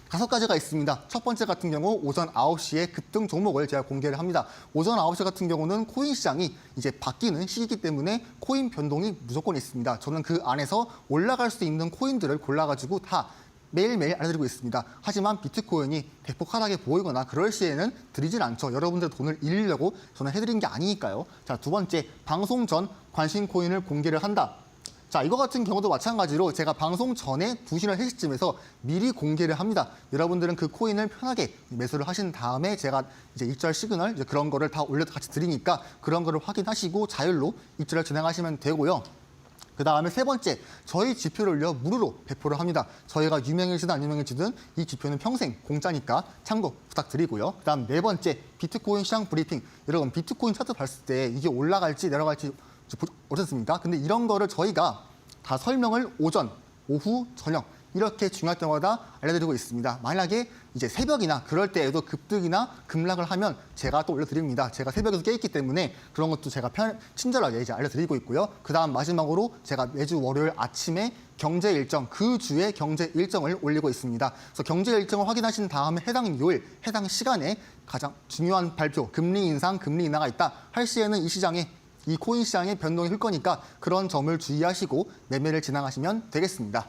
5가지가 있습니다. 첫 번째 같은 경우 오전 9시에 급등 종목을 제가 공개를 합니다. 오전 9시 같은 경우는 코인 시장이 이제 바뀌는 시기이기 때문에 코인 변동이 무조건 있습니다. 저는 그 안에서 올라갈 수 있는 코인들을 골라가지고 다 매일매일 알려드리고 있습니다. 하지만 비트코인이 대폭 하락해 보이거나 그럴 시에는 드리진 않죠. 여러분들 돈을 잃으려고 저는 해드린 게 아니니까요. 자, 두 번째, 방송 전 관심 코인을 공개를 한다. 자, 이거 같은 경우도 마찬가지로 제가 방송 전에 2시나 3시쯤에서 미리 공개를 합니다. 여러분들은 그 코인을 편하게 매수를 하신 다음에 제가 이제 입절 시그널 이제 그런 거를 다 올려서 같이 드리니까 그런 거를 확인하시고 자율로 입절을 진행하시면 되고요. 그 다음에 세 번째, 저희 지표를요, 무료로 배포를 합니다. 저희가 유명해지든 안 유명해지든 이 지표는 평생 공짜니까 참고 부탁드리고요. 그 다음 네 번째, 비트코인 시장 브리핑. 여러분, 비트코인 차트 봤을 때 이게 올라갈지 내려갈지 어떻습니까? 근데 이런 거를 저희가 다 설명을 오전, 오후, 저녁 이렇게 중요할 때마다 알려드리고 있습니다. 만약에 이제 새벽이나 그럴 때에도 급등이나 급락을 하면 제가 또 올려드립니다. 제가 새벽에도 깨있기 때문에 그런 것도 제가 친절하게 이제 알려드리고 있고요. 그 다음 마지막으로 제가 매주 월요일 아침에 경제 일정, 그 주의 경제 일정을 올리고 있습니다. 그래서 경제 일정을 확인하신 다음에 해당 요일, 해당 시간에 가장 중요한 발표, 금리 인상, 금리 인하가 있다 할 시에는 이 코인 시장의 변동이 클 거니까 그런 점을 주의하시고 매매를 진행하시면 되겠습니다.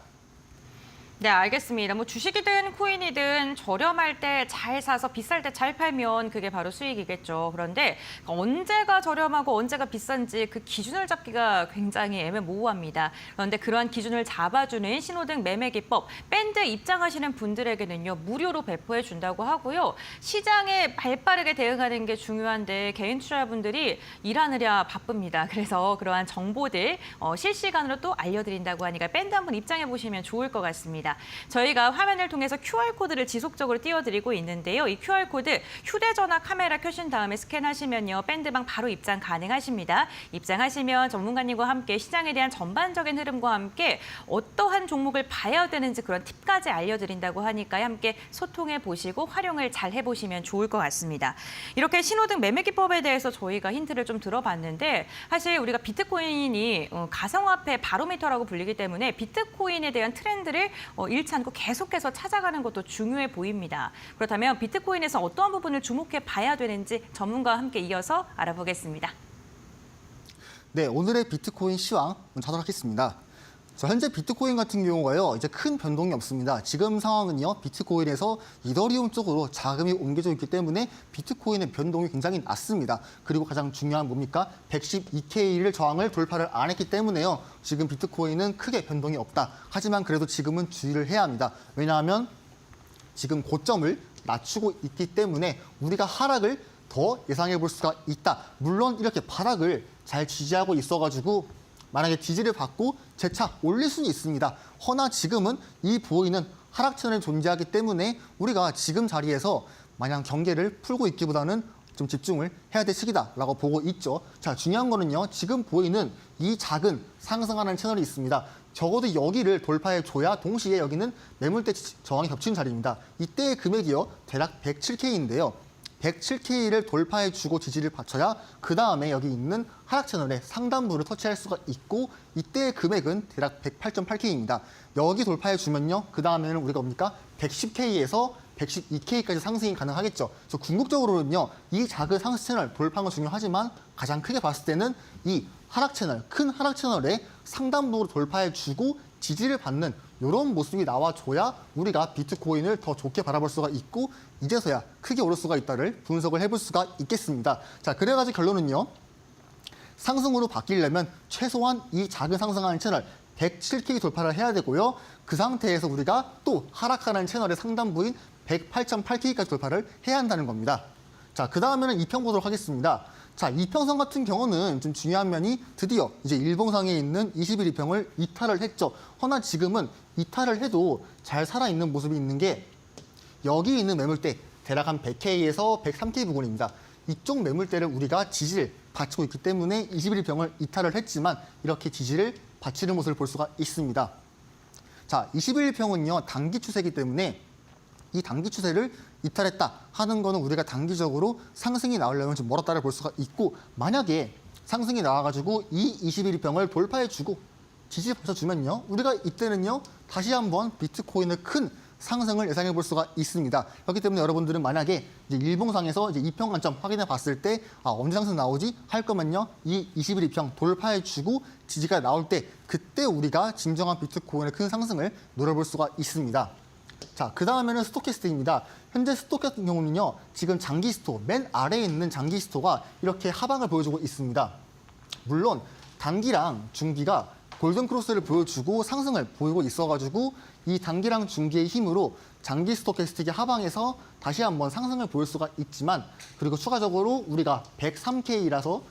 네, 알겠습니다. 뭐 주식이든 코인이든 저렴할 때 잘 사서 비쌀 때 잘 팔면 그게 바로 수익이겠죠. 그런데 언제가 저렴하고 언제가 비싼지 그 기준을 잡기가 굉장히 애매모호합니다. 그런데 그러한 기준을 잡아주는 신호등 매매 기법, 밴드 입장하시는 분들에게는요, 무료로 배포해 준다고 하고요. 시장에 발빠르게 대응하는 게 중요한데 개인 투자자분들이 일하느라 바쁩니다. 그래서 그러한 정보들 실시간으로 또 알려드린다고 하니까 밴드 한번 입장해 보시면 좋을 것 같습니다. 저희가 화면을 통해서 QR코드를 지속적으로 띄워드리고 있는데요. 이 QR코드 휴대전화 카메라 켜신 다음에 스캔하시면요. 밴드방 바로 입장 가능하십니다. 입장하시면 전문가님과 함께 시장에 대한 전반적인 흐름과 함께 어떠한 종목을 봐야 되는지 그런 팁까지 알려드린다고 하니까 함께 소통해 보시고 활용을 잘 해보시면 좋을 것 같습니다. 이렇게 신호등 매매 기법에 대해서 저희가 힌트를 좀 들어봤는데 사실 우리가 비트코인이 가상화폐 바로미터라고 불리기 때문에 비트코인에 대한 트렌드를 잃지 않고 계속해서 찾아가는 것도 중요해 보입니다. 그렇다면 비트코인에서 어떠한 부분을 주목해 봐야 되는지 전문가와 함께 이어서 알아보겠습니다. 네, 오늘의 비트코인 시황 먼저 하도록 하겠습니다. 현재 비트코인 같은 경우가요, 이제 큰 변동이 없습니다. 지금 상황은요, 비트코인에서 이더리움 쪽으로 자금이 옮겨져 있기 때문에 비트코인의 변동이 굉장히 낮습니다. 그리고 가장 중요한 뭡니까? 112K를 저항을 돌파를 안 했기 때문에요. 지금 비트코인은 크게 변동이 없다. 하지만 그래도 지금은 주의를 해야 합니다. 왜냐하면 지금 고점을 낮추고 있기 때문에 우리가 하락을 더 예상해 볼 수가 있다. 물론 이렇게 바닥을 잘 지지하고 있어가지고 만약에 지지를 받고 재차 올릴 수는 있습니다. 허나 지금은 이 보이는 하락천을 존재하기 때문에 우리가 지금 자리에서 마냥 경계를 풀고 있기보다는 좀 집중을 해야 될 시기다라고 보고 있죠. 자, 중요한 거는요. 지금 보이는 이 작은 상승하는 채널이 있습니다. 적어도 여기를 돌파해 줘야 동시에 여기는 매물대 저항이 겹치는 자리입니다. 이때의 금액이요. 대략 107K인데요. 107K를 돌파해 주고 지지를 받쳐야 그 다음에 여기 있는 하락 채널의 상단부를 터치할 수가 있고 이때의 금액은 대략 108.8K입니다. 여기 돌파해 주면요. 그 다음에는 우리가 뭡니까? 110K에서 112K까지 상승이 가능하겠죠. 그래서 궁극적으로는요. 이 작은 상승 채널 돌파가 중요하지만 가장 크게 봤을 때는 이 하락 채널, 큰 하락 채널의 상단부로 돌파해 주고 지지를 받는 이런 모습이 나와줘야 우리가 비트코인을 더 좋게 바라볼 수가 있고 이제서야 크게 오를 수가 있다를 분석을 해볼 수가 있겠습니다. 자, 그래가지고 결론은요. 상승으로 바뀌려면 최소한 이 작은 상승하는 채널 107K 돌파를 해야 되고요. 그 상태에서 우리가 또 하락하는 채널의 상단부인 108.8K까지 돌파를 해야 한다는 겁니다. 자, 그 다음에는 이평 보도록 하겠습니다. 자, 이평선 같은 경우는 좀 중요한 면이 드디어 이제 일봉상에 있는 21 이평을 이탈을 했죠. 허나 지금은 이탈을 해도 잘 살아있는 모습이 있는 게 여기 있는 매물대 대략 한 100K에서 103K 부근입니다. 이쪽 매물대를 우리가 지지를 받치고 있기 때문에 21 이평을 이탈을 했지만 이렇게 지지를 받치는 모습을 볼 수가 있습니다. 자, 21 이평은요 단기 추세이기 때문에 이 단기 추세를 이탈했다 하는 거는 우리가 단기적으로 상승이 나오려면 좀 멀었다를 볼 수가 있고 만약에 상승이 나와가지고 이 21평을 돌파해주고 지지 받쳐주면요 우리가 이때는요 다시 한번 비트코인의 큰 상승을 예상해 볼 수가 있습니다. 그렇기 때문에 여러분들은 만약에 이제 일봉상에서 이제 이평 관점 확인해 봤을 때 언제 상승 나오지 할 거면요 이 21이평 돌파해주고 지지가 나올 때 그때 우리가 진정한 비트코인의 큰 상승을 노려볼 수가 있습니다. 자, 그 다음에는 스토캐스틱입니다. 현재 스톡 같은 경우는요, 지금 장기 스토, 맨 아래에 있는 장기 스토가 이렇게 하방을 보여주고 있습니다. 물론 단기랑 중기가 골든 크로스를 보여주고 상승을 보이고 있어가지고 이 단기랑 중기의 힘으로 장기 스토캐스틱의 하방에서 다시 한번 상승을 보일 수가 있지만 그리고 추가적으로 우리가 103K에서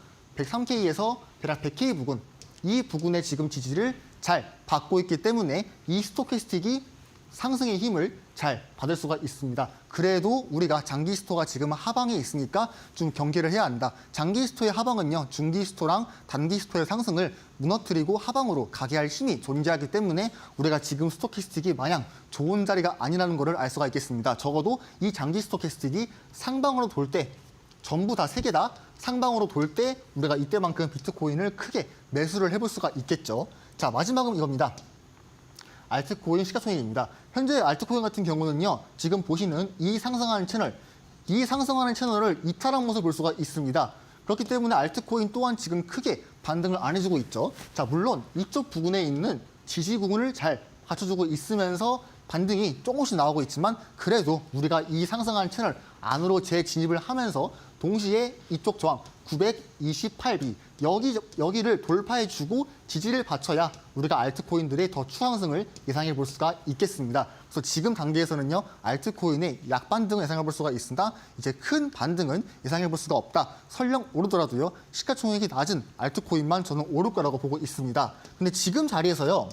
대략 100K 부근, 이 부근의 지금 지지를 잘 받고 있기 때문에 이 스토캐스틱이 상승의 힘을 잘 받을 수가 있습니다. 그래도 우리가 장기 스토가 지금 하방에 있으니까 좀 경계를 해야 한다. 장기 스토의 하방은요, 중기 스토랑 단기 스토의 상승을 무너뜨리고 하방으로 가게 할 힘이 존재하기 때문에 우리가 지금 스토캐스틱이 마냥 좋은 자리가 아니라는 것을 알 수가 있겠습니다. 적어도 이 장기 스토캐스틱이 상방으로 돌 때 전부 다 세 개 다 상방으로 돌 때 우리가 이때만큼 비트코인을 크게 매수를 해볼 수가 있겠죠. 자, 마지막은 이겁니다. 알트코인 시가총액입니다. 현재 알트코인 같은 경우는요. 지금 보시는 이 상승하는 채널을 이탈한 모습을 볼 수가 있습니다. 그렇기 때문에 알트코인 또한 지금 크게 반등을 안 해주고 있죠. 자, 물론 이쪽 부근에 있는 지지 부근을 잘 받쳐주고 있으면서 반등이 조금씩 나오고 있지만 그래도 우리가 이 상승한 채널 안으로 재진입을 하면서 동시에 이쪽 저항 928B 여기를 돌파해주고 지지를 받쳐야 우리가 알트코인들의 더 추상승을 예상해 볼 수가 있겠습니다. 그래서 지금 단계에서는요, 알트코인의 약반등을 예상해 볼 수가 있으나 이제 큰 반등은 예상해 볼 수가 없다. 설령 오르더라도요, 시가총액이 낮은 알트코인만 저는 오를 거라고 보고 있습니다. 근데 지금 자리에서요,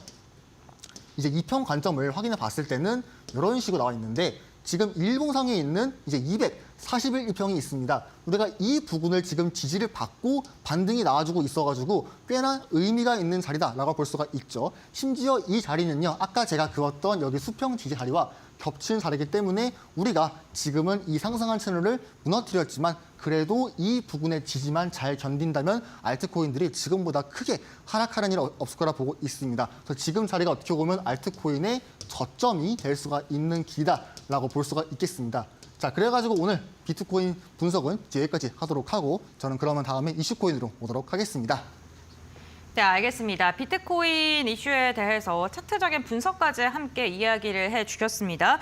이제 이평 관점을 확인해 봤을 때는 이런 식으로 나와 있는데 지금 일봉상에 있는 이제 241평이 있습니다. 우리가 이 부분을 지금 지지를 받고 반등이 나와주고 있어가지고 꽤나 의미가 있는 자리다라고 볼 수가 있죠. 심지어 이 자리는요, 아까 제가 그었던 여기 수평 지지 자리와 겹치는 자리이기 때문에 우리가 지금은 이 상승한 채널을 무너뜨렸지만 그래도 이 부분의 지지만 잘 견딘다면 알트코인들이 지금보다 크게 하락하는 일 없을 거라 보고 있습니다. 그래서 지금 자리가 어떻게 보면 알트코인의 저점이 될 수가 있는 길이다라고 볼 수가 있겠습니다. 자, 그래가지고 오늘 비트코인 분석은 이제 여기까지 하도록 하고 저는 그러면 다음에 이슈코인으로 오도록 하겠습니다. 네, 알겠습니다. 비트코인 이슈에 대해서 차트적인 분석까지 함께 이야기를 해주셨습니다.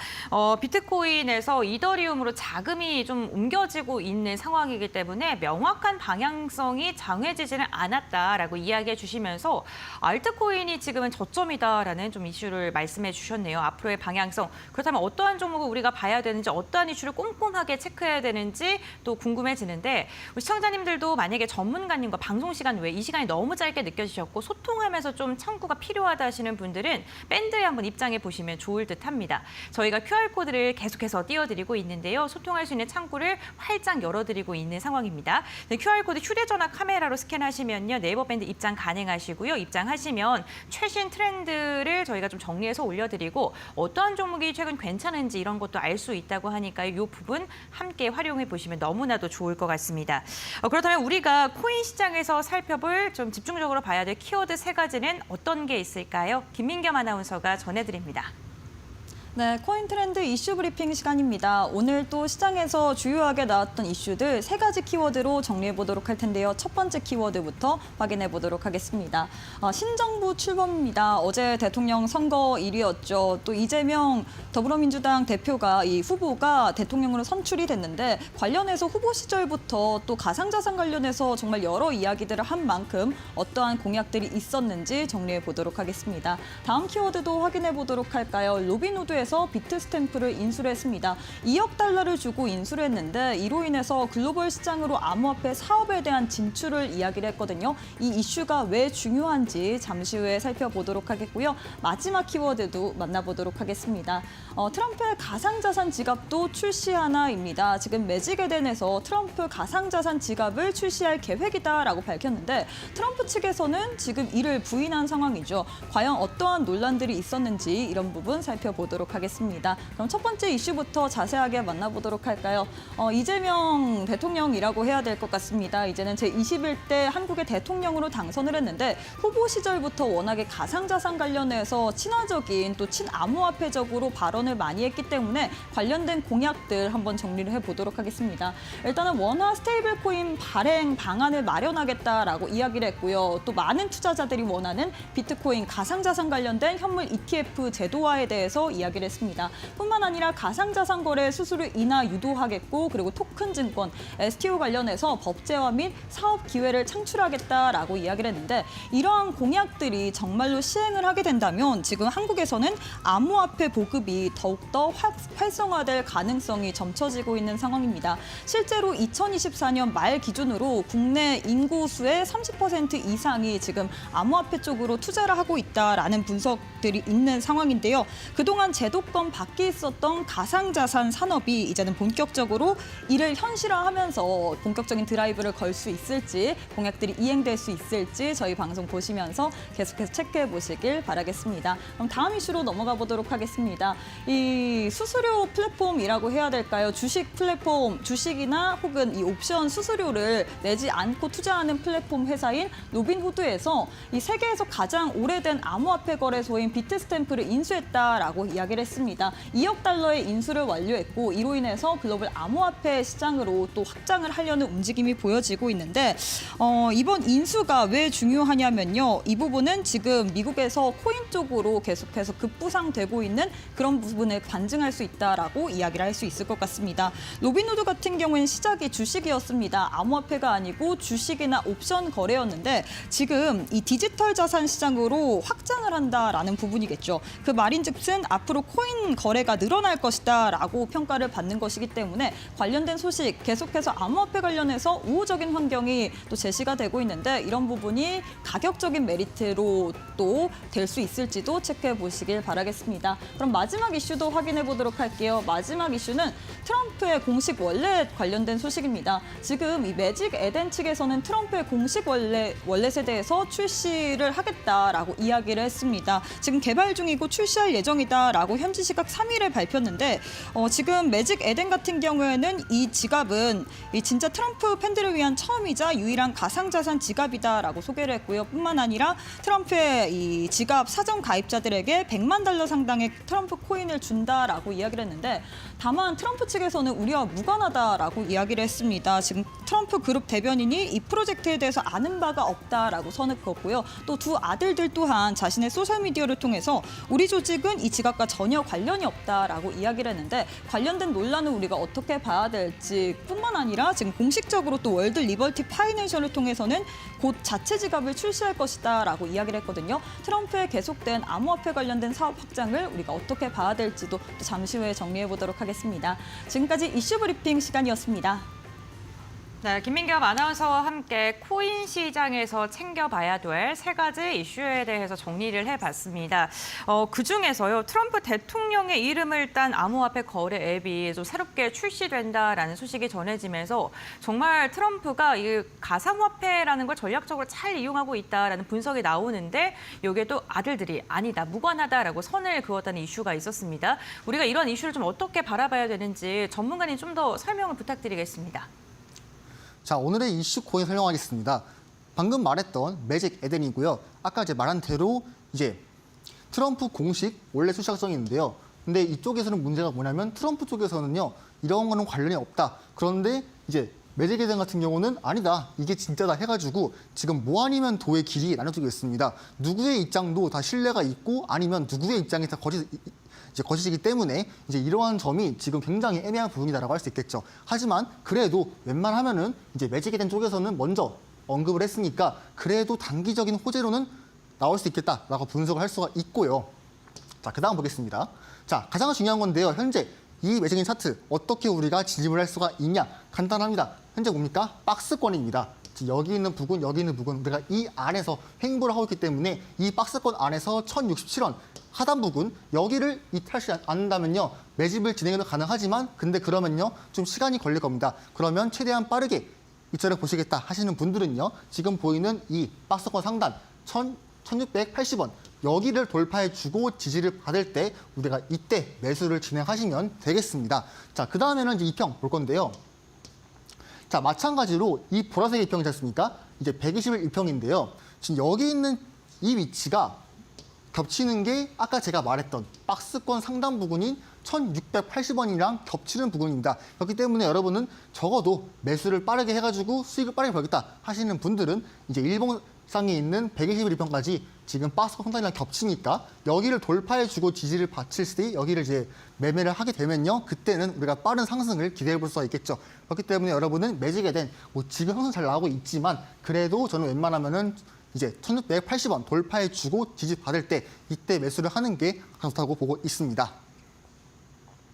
비트코인에서 이더리움으로 자금이 좀 옮겨지고 있는 상황이기 때문에 명확한 방향성이 정해지지는 않았다라고 이야기해 주시면서 알트코인이 지금은 저점이다라는 좀 이슈를 말씀해 주셨네요. 앞으로의 방향성. 그렇다면 어떠한 종목을 우리가 봐야 되는지, 어떠한 이슈를 꼼꼼하게 체크해야 되는지 또 궁금해지는데 우리 시청자님들도 만약에 전문가님과 방송 시간 외에 이 시간이 너무 짧게 느껴지셨고 소통하면서 좀 참고가 필요하다 하시는 분들은 밴드에 한번 입장해 보시면 좋을 듯합니다. 저희가 QR코드를 계속해서 띄워드리고 있는데요. 소통할 수 있는 창구를 활짝 열어드리고 있는 상황입니다. QR코드 휴대전화 카메라로 스캔하시면요. 네이버 밴드 입장 가능하시고요. 입장하시면 최신 트렌드를 저희가 좀 정리해서 올려드리고 어떠한 종목이 최근 괜찮은지 이런 것도 알 수 있다고 하니까 이 부분 함께 활용해 보시면 너무나도 좋을 것 같습니다. 그렇다면 우리가 코인 시장에서 살펴볼 좀 집중적으로 봐야 될 키워드 3가지는 어떤 게 있을까요? 김민겸 아나운서가 전해드립니다. 네, 코인 트렌드 이슈 브리핑 시간입니다. 오늘 또 시장에서 주요하게 나왔던 이슈들 3가지 키워드로 정리해 보도록 할 텐데요. 첫 번째 키워드부터 확인해 보도록 하겠습니다. 신정부 출범입니다. 어제 대통령 선거일이었죠. 또 이재명 더불어민주당 대표가 이 후보가 대통령으로 선출이 됐는데 관련해서 후보 시절부터 또 가상자산 관련해서 정말 여러 이야기들을 한 만큼 어떠한 공약들이 있었는지 정리해 보도록 하겠습니다. 다음 키워드도 확인해 보도록 할까요? 로빈후드에서 비트 스탬프를 인수를 했습니다. 2억 달러를 주고 인수를 했는데 이로 인해서 글로벌 시장으로 암호화폐 사업에 대한 진출을 이야기를 했거든요. 이 이슈가 왜 중요한지 잠시 후에 살펴보도록 하겠고요. 마지막 키워드도 만나보도록 하겠습니다. 트럼프의 가상자산 지갑도 출시하나입니다. 지금 매직에덴에서 트럼프 가상자산 지갑을 출시할 계획이다라고 밝혔는데 트럼프 측에서는 지금 이를 부인한 상황이죠. 과연 어떠한 논란들이 있었는지 이런 부분 살펴보도록 하겠습니다. 그럼 첫 번째 이슈부터 자세하게 만나보도록 할까요? 이재명 대통령이라고 해야 될 것 같습니다. 이제는 제21대 한국의 대통령으로 당선을 했는데 후보 시절부터 워낙에 가상자산 관련해서 친화적인 또 친암호화폐적으로 발언을 많이 했기 때문에 관련된 공약들 한번 정리를 해보도록 하겠습니다. 일단은 원화 스테이블 코인 발행 방안을 마련하겠다라고 이야기를 했고요. 또 많은 투자자들이 원하는 비트코인 가상자산 관련된 현물 ETF 제도화에 대해서 이야기를 했습니다. 뿐만 아니라 가상자산 거래 수수료 인하 유도하겠고 그리고 토큰 증권, STO 관련해서 법제화 및 사업 기회를 창출하겠다라고 이야기를 했는데 이러한 공약들이 정말로 시행을 하게 된다면 지금 한국에서는 암호화폐 보급이 더욱더 활성화될 가능성이 점쳐지고 있는 상황입니다. 실제로 2024년 말 기준으로 국내 인구수의 30% 이상이 지금 암호화폐 쪽으로 투자를 하고 있다라는 분석들이 있는 상황인데요. 그동안 제도권 밖에 있었던 가상자산 산업이 이제는 본격적으로 이를 현실화하면서 본격적인 드라이브를 걸 수 있을지 공약들이 이행될 수 있을지 저희 방송 보시면서 계속해서 체크해 보시길 바라겠습니다. 그럼 다음 이슈로 넘어가 보도록 하겠습니다. 이 수수료 플랫폼이라고 해야 될까요? 주식 플랫폼, 주식이나 혹은 이 옵션 수수료를 내지 않고 투자하는 플랫폼 회사인 로빈후드에서 이 세계에서 가장 오래된 암호화폐 거래소인 비트스탬프를 인수했다라고 이야기를 이야기를 했습니다. 2억 달러의 인수를 완료했고 이로 인해서 글로벌 암호화폐 시장으로 또 확장을 하려는 움직임이 보여지고 있는데 이번 인수가 왜 중요하냐면요. 이 부분은 지금 미국에서 코인 쪽으로 계속해서 급부상되고 있는 그런 부분을 반증할 수 있다라고 이야기를 할 수 있을 것 같습니다. 로빈후드 같은 경우에는 시작이 주식이었습니다. 암호화폐가 아니고 주식이나 옵션 거래였는데 지금 이 디지털 자산 시장으로 확장을 한다라는 부분이겠죠. 그 말인즉슨 앞으로 코인 거래가 늘어날 것이다라고 평가를 받는 것이기 때문에 관련된 소식 계속해서 암호화폐 관련해서 우호적인 환경이 또 제시가 되고 있는데 이런 부분이 가격적인 메리트로 또 될 수 있을지도 체크해 보시길 바라겠습니다. 그럼 마지막 이슈도 확인해 보도록 할게요. 마지막 이슈는 트럼프의 공식 월렛 관련된 소식입니다. 지금 이 매직 에덴 측에서는 트럼프의 공식 월렛에 대해서 출시를 하겠다라고 이야기를 했습니다. 지금 개발 중이고 출시할 예정이다라고 현지 시각 3일에 밝혔는데 지금 매직 에덴 같은 경우에는 이 지갑은 이 진짜 트럼프 팬들을 위한 처음이자 유일한 가상자산 지갑이다라고 소개를 했고요. 뿐만 아니라 트럼프의 이 지갑 사전 가입자들에게 $100만 상당의 트럼프 코인을 준다라고 이야기를 했는데 다만 트럼프 측에서는 우리와 무관하다라고 이야기를 했습니다. 지금 트럼프 그룹 대변인이 이 프로젝트에 대해서 아는 바가 없다라고 선을 그었고요. 또 두 아들들 또한 자신의 소셜미디어를 통해서 우리 조직은 이 지갑과 전혀 관련이 없다라고 이야기를 했는데 관련된 논란을 우리가 어떻게 봐야 될지 뿐만 아니라 지금 공식적으로 또 월드 리버티 파이낸셜을 통해서는 곧 자체 지갑을 출시할 것이다라고 이야기를 했거든요. 트럼프의 계속된 암호화폐 관련된 사업 확장을 우리가 어떻게 봐야 될지도 또 잠시 후에 정리해 보도록 하겠습니다. 지금까지 이슈 브리핑 시간이었습니다. 네, 김민겸 아나운서와 함께 코인 시장에서 챙겨봐야 될 세 가지 이슈에 대해서 정리를 해봤습니다. 그중에서요, 트럼프 대통령의 이름을 딴 암호화폐 거래 앱이 좀 새롭게 출시된다라는 소식이 전해지면서 정말 트럼프가 이 가상화폐라는 걸 전략적으로 잘 이용하고 있다라는 분석이 나오는데 여기에 또 아들들이 아니다, 무관하다라고 선을 그었다는 이슈가 있었습니다. 우리가 이런 이슈를 좀 어떻게 바라봐야 되는지 전문가님 좀 더 설명을 부탁드리겠습니다. 자, 오늘의 이슈 코인 설명하겠습니다. 방금 말했던 매직 에덴이고요. 아까 이제 말한 대로 이제 트럼프 공식 원래 출시 확정인데요. 근데 이쪽에서는 문제가 뭐냐면 트럼프 쪽에서는요. 이런 거는 관련이 없다. 그런데 이제 매직 에덴 같은 경우는 아니다. 이게 진짜다 해가지고 지금 뭐 아니면 도의 길이 나눠지고 있습니다. 누구의 입장도 다 신뢰가 있고 아니면 누구의 입장이 다 거짓이기 때문에 이제 이러한 점이 지금 굉장히 애매한 부분이다라고 할 수 있겠죠. 하지만 그래도 웬만하면은 이제 매직 에덴 쪽에서는 먼저 언급을 했으니까 그래도 단기적인 호재로는 나올 수 있겠다라고 분석을 할 수가 있고요. 자, 그다음 보겠습니다. 자, 가장 중요한 건데요. 현재 이 매직 에덴 차트 어떻게 우리가 진입을 할 수가 있냐? 간단합니다. 현재 뭡니까? 박스권입니다. 여기 있는 부분, 여기 있는 부분 우리가 이 안에서 횡보를 하고 있기 때문에 이 박스권 안에서 1067원 하단 부분 여기를 이탈시 않는다면요. 매집을 진행해도 가능하지만 근데 그러면요. 좀 시간이 걸릴 겁니다. 그러면 최대한 빠르게 이차를 보시겠다 하시는 분들은요. 지금 보이는 이 박스권 상단 1680원 여기를 돌파해주고 지지를 받을 때 우리가 이때 매수를 진행하시면 되겠습니다. 자, 그 다음에는 이제 2평 볼 건데요. 자, 마찬가지로 이 보라색 2평이지 않습니까? 이제 120일 2평인데요. 지금 여기 있는 이 위치가 겹치는 게 아까 제가 말했던 박스권 상단 부분인 1680원이랑 겹치는 부분입니다. 그렇기 때문에 여러분은 적어도 매수를 빠르게 해가지고 수익을 빠르게 벌겠다 하시는 분들은 이제 일봉상에 있는 121 2평까지 지금 박스권 상단이랑 겹치니까 여기를 돌파해주고 지지를 받칠 때 여기를 이제 매매를 하게 되면요. 그때는 우리가 빠른 상승을 기대해 볼 수가 있겠죠. 그렇기 때문에 여러분은 매직에 된 지금 상승 잘 나오고 있지만 그래도 저는 웬만하면은 이제 1680원 돌파해주고 지지 받을 때 이때 매수를 하는 게 가장 좋다고 보고 있습니다.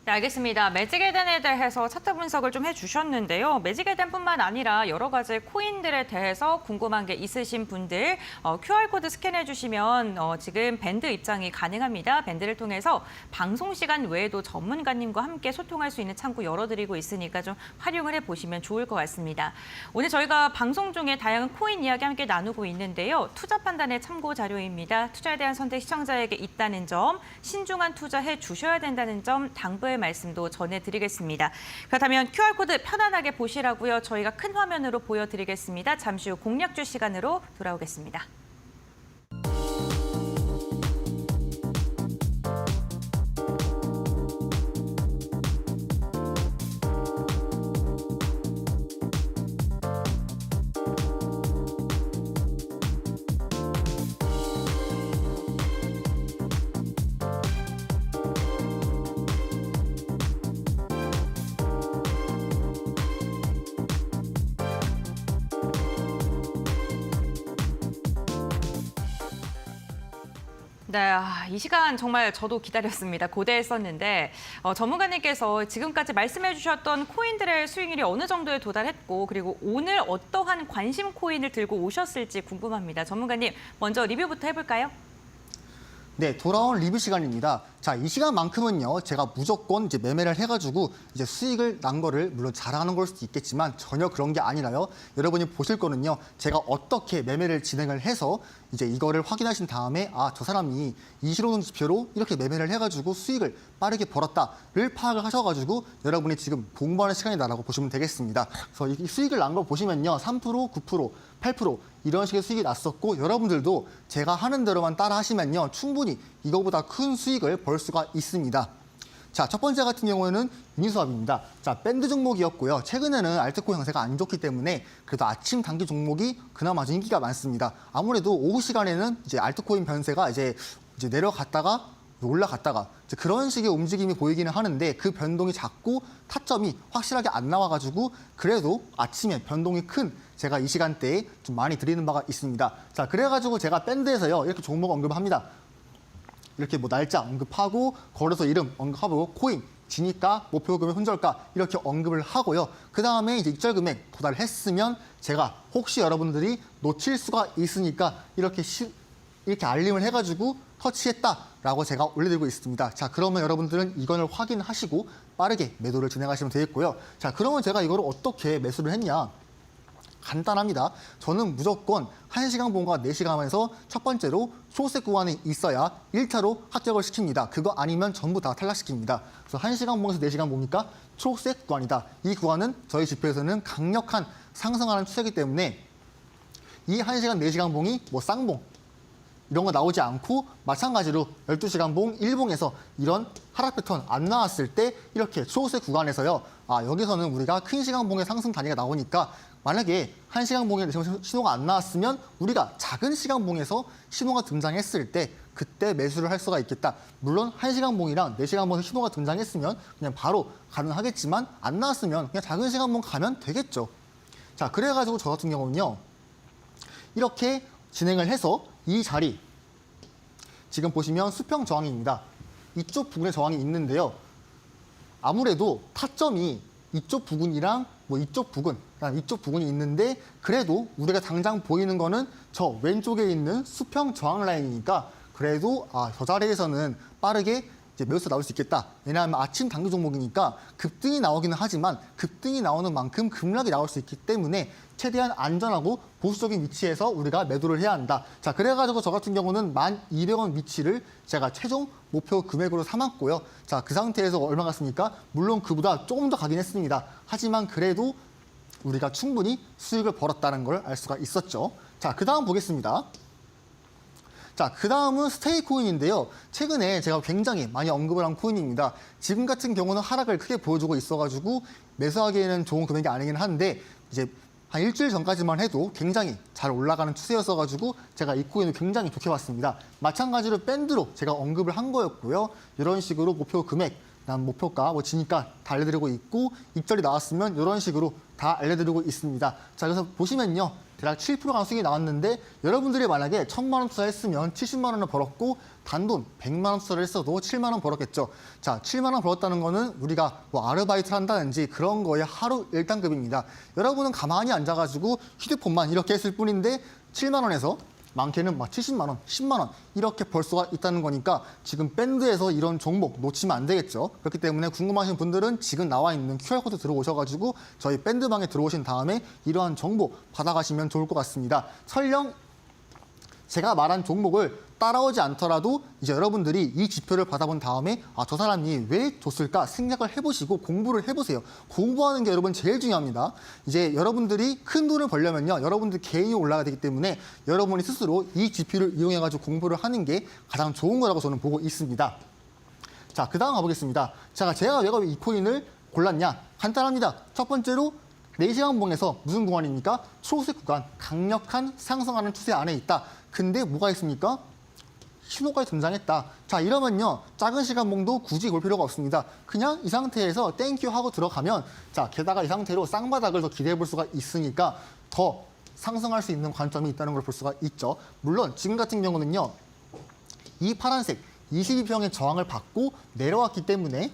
네, 알겠습니다. 매직 에덴에 대해서 차트 분석을 좀 해주셨는데요. 매직 에덴뿐만 아니라 여러 가지 코인들에 대해서 궁금한 게 있으신 분들 QR코드 스캔해 주시면 지금 밴드 입장이 가능합니다. 밴드를 통해서 방송 시간 외에도 전문가님과 함께 소통할 수 있는 창구 열어드리고 있으니까 좀 활용을 해보시면 좋을 것 같습니다. 오늘 저희가 방송 중에 다양한 코인 이야기 함께 나누고 있는데요. 투자 판단의 참고 자료입니다. 투자에 대한 선택 시청자에게 있다는 점, 신중한 투자해 주셔야 된다는 점 당부해 말씀도 전해드리겠습니다. 그렇다면 QR코드 편안하게 보시라고요. 저희가 큰 화면으로 보여드리겠습니다. 잠시 후 공략주 시간으로 돌아오겠습니다. 네, 이 시간 정말 저도 기다렸습니다. 고대했었는데 전문가님께서 지금까지 말씀해 주셨던 코인들의 수익률이 어느 정도에 도달했고 그리고 오늘 어떠한 관심 코인을 들고 오셨을지 궁금합니다. 전문가님, 먼저 리뷰부터 해볼까요? 네, 돌아온 리뷰 시간입니다. 자, 이 시간만큼은요, 제가 무조건 이제 매매를 해가지고 이제 수익을 난 거를 물론 자랑하는 걸 수도 있겠지만 전혀 그런 게 아니라요. 여러분이 보실 거는요, 제가 어떻게 매매를 진행을 해서 이제 이거를 확인하신 다음에 아, 저 사람이 이 신호등 지표로 이렇게 매매를 해가지고 수익을 빠르게 벌었다를 파악을 하셔가지고 여러분이 지금 공부하는 시간이다라고 보시면 되겠습니다. 그래서 이 수익을 난 거 보시면요, 3%, 9%, 8% 이런 식의 수익이 났었고 여러분들도 제가 하는 대로만 따라 하시면요, 충분히 이거보다 큰 수익을 벌 수가 있습니다. 자, 첫 번째 같은 경우에는 유니스왑입니다. 자, 밴드 종목이었고요. 최근에는 알트코인 강세가 안 좋기 때문에 그래도 아침 단기 종목이 그나마 좀 인기가 많습니다. 아무래도 오후 시간에는 이제 알트코인 변세가 이제 내려갔다가 올라갔다가 이제 그런 식의 움직임이 보이기는 하는데 그 변동이 작고 타점이 확실하게 안 나와가지고 그래도 아침에 변동이 큰 제가 이 시간대에 좀 많이 드리는 바가 있습니다. 자, 그래가지고 제가 밴드에서요, 이렇게 종목 언급합니다. 이렇게 뭐 날짜 언급하고 거래소 이름 언급하고 코인, 진입가, 목표 금액, 손절가 이렇게 언급을 하고요. 그 다음에 이제 익절 금액 도달했으면 제가 혹시 여러분들이 놓칠 수가 있으니까 이렇게 알림을 해가지고 터치했다라고 제가 올려드리고 있습니다. 자, 그러면 여러분들은 이건을 확인하시고 빠르게 매도를 진행하시면 되겠고요. 자, 그러면 제가 이거를 어떻게 매수를 했냐? 간단합니다. 저는 무조건 1시간 봉과 4시간에서 첫 번째로 초록색 구간에 있어야 1차로 합격을 시킵니다. 그거 아니면 전부 다 탈락시킵니다. 그래서 1시간 봉에서 4시간 보니까 초록색 구간이다. 이 구간은 저희 지표에서는 강력한 상승하는 추세이기 때문에 이 1시간, 4시간 봉이 뭐 쌍봉 이런 거 나오지 않고 마찬가지로 12시간 봉, 1봉에서 이런 하락 패턴 안 나왔을 때 이렇게 초록색 구간에서요. 아, 여기서는 우리가 큰 시간 봉의 상승 단위가 나오니까 만약에 1시간 봉에 신호가 안 나왔으면 우리가 작은 시간 봉에서 신호가 등장했을 때 그때 매수를 할 수가 있겠다. 물론 1시간 봉이랑 4시간 봉에서 신호가 등장했으면 그냥 바로 가능하겠지만 안 나왔으면 그냥 작은 시간 봉 가면 되겠죠. 자, 그래가지고 저 같은 경우는요. 이렇게 진행을 해서 이 자리 지금 보시면 수평 저항입니다. 이쪽 부분에 저항이 있는데요. 아무래도 타점이 이쪽 부분이랑 뭐 이쪽 부분, 이쪽 부분이 있는데 그래도 우리가 당장 보이는 거는 저 왼쪽에 있는 수평 저항 라인이니까 그래도 저 자리에서는 빠르게 이제 매수가 나올 수 있겠다. 왜냐하면 아침 단기 종목이니까 급등이 나오기는 하지만 급등이 나오는 만큼 급락이 나올 수 있기 때문에 최대한 안전하고 보수적인 위치에서 우리가 매도를 해야 한다. 자, 그래가지고 저 같은 경우는 1,200원 위치를 제가 최종 목표 금액으로 삼았고요. 자, 그 상태에서 얼마 갔습니까? 물론 그보다 조금 더 가긴 했습니다. 하지만 그래도 우리가 충분히 수익을 벌었다는 걸 알 수가 있었죠. 자, 그 다음 보겠습니다. 자, 그 다음은 스테이 코인인데요. 최근에 제가 굉장히 많이 언급을 한 코인입니다. 지금 같은 경우는 하락을 크게 보여주고 있어가지고 매수하기에는 좋은 금액이 아니긴 한데 이제 한 일주일 전까지만 해도 굉장히 잘 올라가는 추세였어가지고 제가 이 코인을 굉장히 좋게 봤습니다. 마찬가지로 밴드로 제가 언급을 한 거였고요. 이런 식으로 목표 금액, 목표가, 뭐 진입가 다 알려드리고 있고 익절이 나왔으면 이런 식으로 다 알려드리고 있습니다. 자, 그래서 보시면요. 대략 7%가 수익이 나왔는데 여러분들이 만약에 1,000만 원 투자했으면 70만 원을 벌었고 단돈 100만 원 투자를 했어도 7만 원 벌었겠죠. 자, 7만 원 벌었다는 거는 우리가 뭐 아르바이트를 한다든지 그런 거에 하루 일당급입니다. 여러분은 가만히 앉아가지고 휴대폰만 이렇게 했을 뿐인데 7만 원에서 많게는 막 70만 원, 10만 원 이렇게 벌 수가 있다는 거니까 지금 밴드에서 이런 종목 놓치면 안 되겠죠. 그렇기 때문에 궁금하신 분들은 지금 나와 있는 QR코드 들어오셔가지고 저희 밴드방에 들어오신 다음에 이러한 정보 받아가시면 좋을 것 같습니다. 설령 제가 말한 종목을 따라오지 않더라도 이제 여러분들이 이 지표를 받아본 다음에 저 사람이 왜 줬을까 생각을 해보시고 공부를 해보세요. 공부하는 게 여러분 제일 중요합니다. 이제 여러분들이 큰 돈을 벌려면요. 여러분들 개인이 올라가야 되기 때문에 여러분이 스스로 이 지표를 이용해가지고 공부를 하는 게 가장 좋은 거라고 저는 보고 있습니다. 자, 그 다음 가보겠습니다. 제가 왜 이 코인을 골랐냐? 간단합니다. 첫 번째로 4시간 봉에서 무슨 구간입니까? 초록색 구간, 강력한 상승하는 추세 안에 있다. 근데 뭐가 있습니까? 신호가 등장했다. 자, 이러면요. 작은 시간 봉도 굳이 볼 필요가 없습니다. 그냥 이 상태에서 땡큐 하고 들어가면 자, 게다가 이 상태로 쌍바닥을 더 기대해 볼 수가 있으니까 더 상승할 수 있는 관점이 있다는 걸 볼 수가 있죠. 물론 지금 같은 경우는요. 이 파란색 22평의 저항을 받고 내려왔기 때문에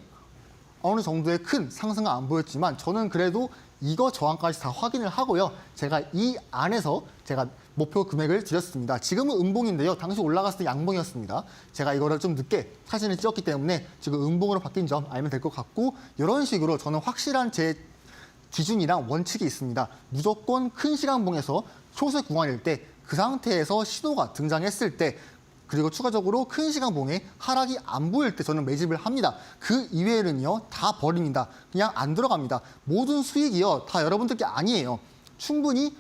어느 정도의 큰 상승은 안 보였지만 저는 그래도 이거 저항까지 다 확인을 하고요. 제가 이 안에서 제가 목표 금액을 드렸습니다. 지금은 음봉인데요. 당시 올라갔을 때 양봉이었습니다. 제가 이거를 좀 늦게 사진을 찍었기 때문에 지금 음봉으로 바뀐 점 알면 될 것 같고 이런 식으로 저는 확실한 제 기준이랑 원칙이 있습니다. 무조건 큰 시간봉에서 초세 구간일 때 그 상태에서 신호가 등장했을 때 그리고 추가적으로 큰 시간봉에 하락이 안 보일 때 저는 매집을 합니다. 그 이외에는요 다 버립니다. 그냥 안 들어갑니다. 모든 수익이요 다 여러분들 게 아니에요. 충분히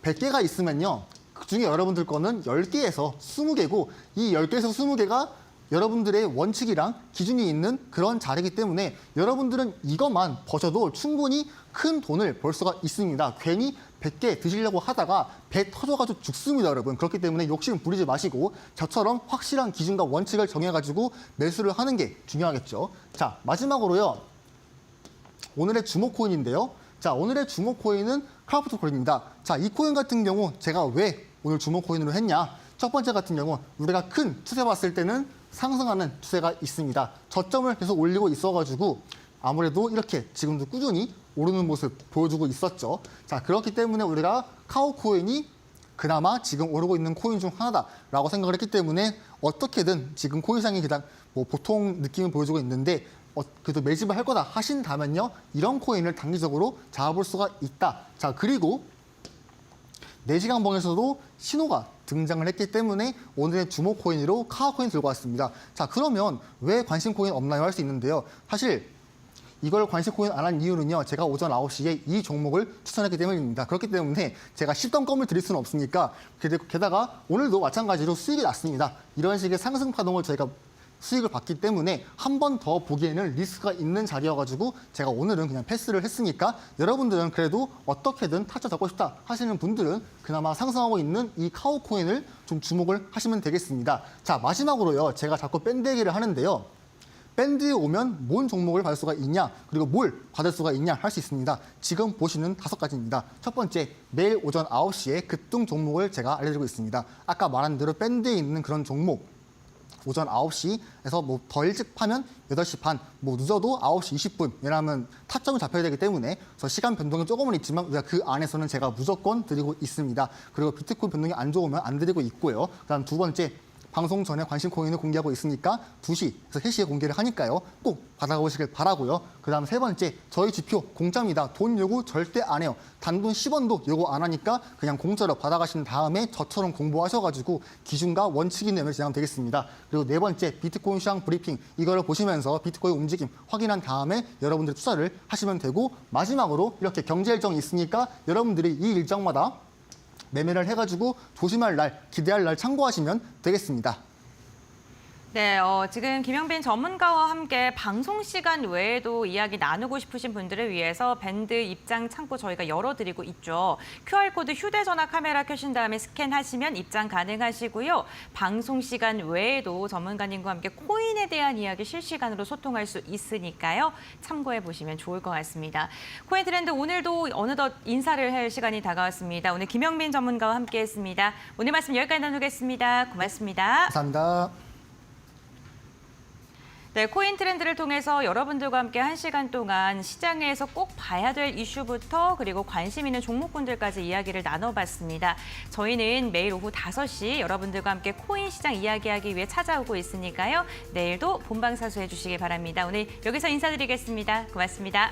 100개가 있으면요 그중에 여러분들 거는 10개에서 20개고 이 10개에서 20개가 여러분들의 원칙이랑 기준이 있는 그런 자리이기 때문에 여러분들은 이것만 버셔도 충분히 큰 돈을 벌 수가 있습니다. 괜히 100개 드시려고 하다가 배 터져가지고 죽습니다, 여러분. 그렇기 때문에 욕심 부리지 마시고 저처럼 확실한 기준과 원칙을 정해가지고 매수를 하는 게 중요하겠죠. 자, 마지막으로요. 오늘의 주목 코인인데요. 자, 오늘의 주목 코인은 크라프트 코인입니다. 자, 이 코인 같은 경우 제가 왜 오늘 주목 코인으로 했냐? 첫 번째 같은 경우 우리가 큰 추세 봤을 때는 상승하는 추세가 있습니다. 저점을 계속 올리고 있어가지고 아무래도 이렇게 지금도 꾸준히 오르는 모습 보여주고 있었죠. 자, 그렇기 때문에 우리가 카오 코인이 그나마 지금 오르고 있는 코인 중 하나다라고 생각을 했기 때문에 어떻게든 지금 코인 시장이 그냥 뭐 보통 느낌을 보여주고 있는데 그래도 매집을 할 거다 하신다면요. 이런 코인을 단기적으로 잡아볼 수가 있다. 자, 그리고 4시간봉에서도 신호가 등장을 했기 때문에 오늘의 주목 코인으로 카오 코인 들고 왔습니다. 자, 그러면 왜 관심 코인 없나요? 할 수 있는데요. 사실 이걸 관심 코인 안 한 이유는요. 제가 오전 9시에 이 종목을 추천했기 때문입니다. 그렇기 때문에 제가 10덤껌을 드릴 수는 없으니까 게다가 오늘도 마찬가지로 수익이 났습니다. 이런 식의 상승 파동을 저희가 수익을 받기 때문에 한 번 더 보기에는 리스크가 있는 자리여가지고 제가 오늘은 그냥 패스를 했으니까 여러분들은 그래도 어떻게든 타짜 잡고 싶다 하시는 분들은 그나마 상승하고 있는 이 카오 코인을 좀 주목을 하시면 되겠습니다. 자, 마지막으로요. 제가 자꾸 밴드 얘기를 하는데요. 밴드에 오면 뭔 종목을 받을 수가 있냐 그리고 뭘 받을 수가 있냐 할 수 있습니다. 지금 보시는 5가지입니다. 첫 번째, 매일 오전 9시에 급등 종목을 제가 알려드리고 있습니다. 아까 말한 대로 밴드에 있는 그런 종목 오전 9시에서 뭐 더 일찍 파면 8시 반, 뭐 늦어도 9시 20분. 왜냐하면 타점을 잡혀야 되기 때문에 저 시간 변동이 조금은 있지만 우리가 그 안에서는 제가 무조건 드리고 있습니다. 그리고 비트코인 변동이 안 좋으면 안 드리고 있고요. 그다음 두 번째, 방송 전에 관심 코인을 공개하고 있으니까 2시에서 3시에 공개를 하니까요. 꼭 받아보시길 바라고요. 그다음 세 번째, 저희 지표 공짜입니다. 돈 요구 절대 안 해요. 단돈 10원도 요구 안 하니까 그냥 공짜로 받아가신 다음에 저처럼 공부하셔가지고 기준과 원칙이 내면 진행하면 되겠습니다. 그리고 네 번째, 비트코인 시장 브리핑 이거를 보시면서 비트코인 움직임 확인한 다음에 여러분들이 투자를 하시면 되고 마지막으로 이렇게 경제 일정이 있으니까 여러분들이 이 일정마다 매매를 해가지고 조심할 날, 기대할 날 참고하시면 되겠습니다. 네, 지금 김영빈 전문가와 함께 방송 시간 외에도 이야기 나누고 싶으신 분들을 위해서 밴드 입장 창구 저희가 열어드리고 있죠. QR코드 휴대전화 카메라 켜신 다음에 스캔하시면 입장 가능하시고요. 방송 시간 외에도 전문가님과 함께 코인에 대한 이야기 실시간으로 소통할 수 있으니까요. 참고해 보시면 좋을 것 같습니다. 코인 트렌드 오늘도 어느덧 인사를 할 시간이 다가왔습니다. 오늘 김영빈 전문가와 함께했습니다. 오늘 말씀 여기까지 나누겠습니다. 고맙습니다. 감사합니다. 네, 코인 트렌드를 통해서 여러분들과 함께 1시간 동안 시장에서 꼭 봐야 될 이슈부터 그리고 관심 있는 종목군들까지 이야기를 나눠봤습니다. 저희는 매일 오후 5시 여러분들과 함께 코인 시장 이야기하기 위해 찾아오고 있으니까요. 내일도 본방사수해 주시기 바랍니다. 오늘 여기서 인사드리겠습니다. 고맙습니다.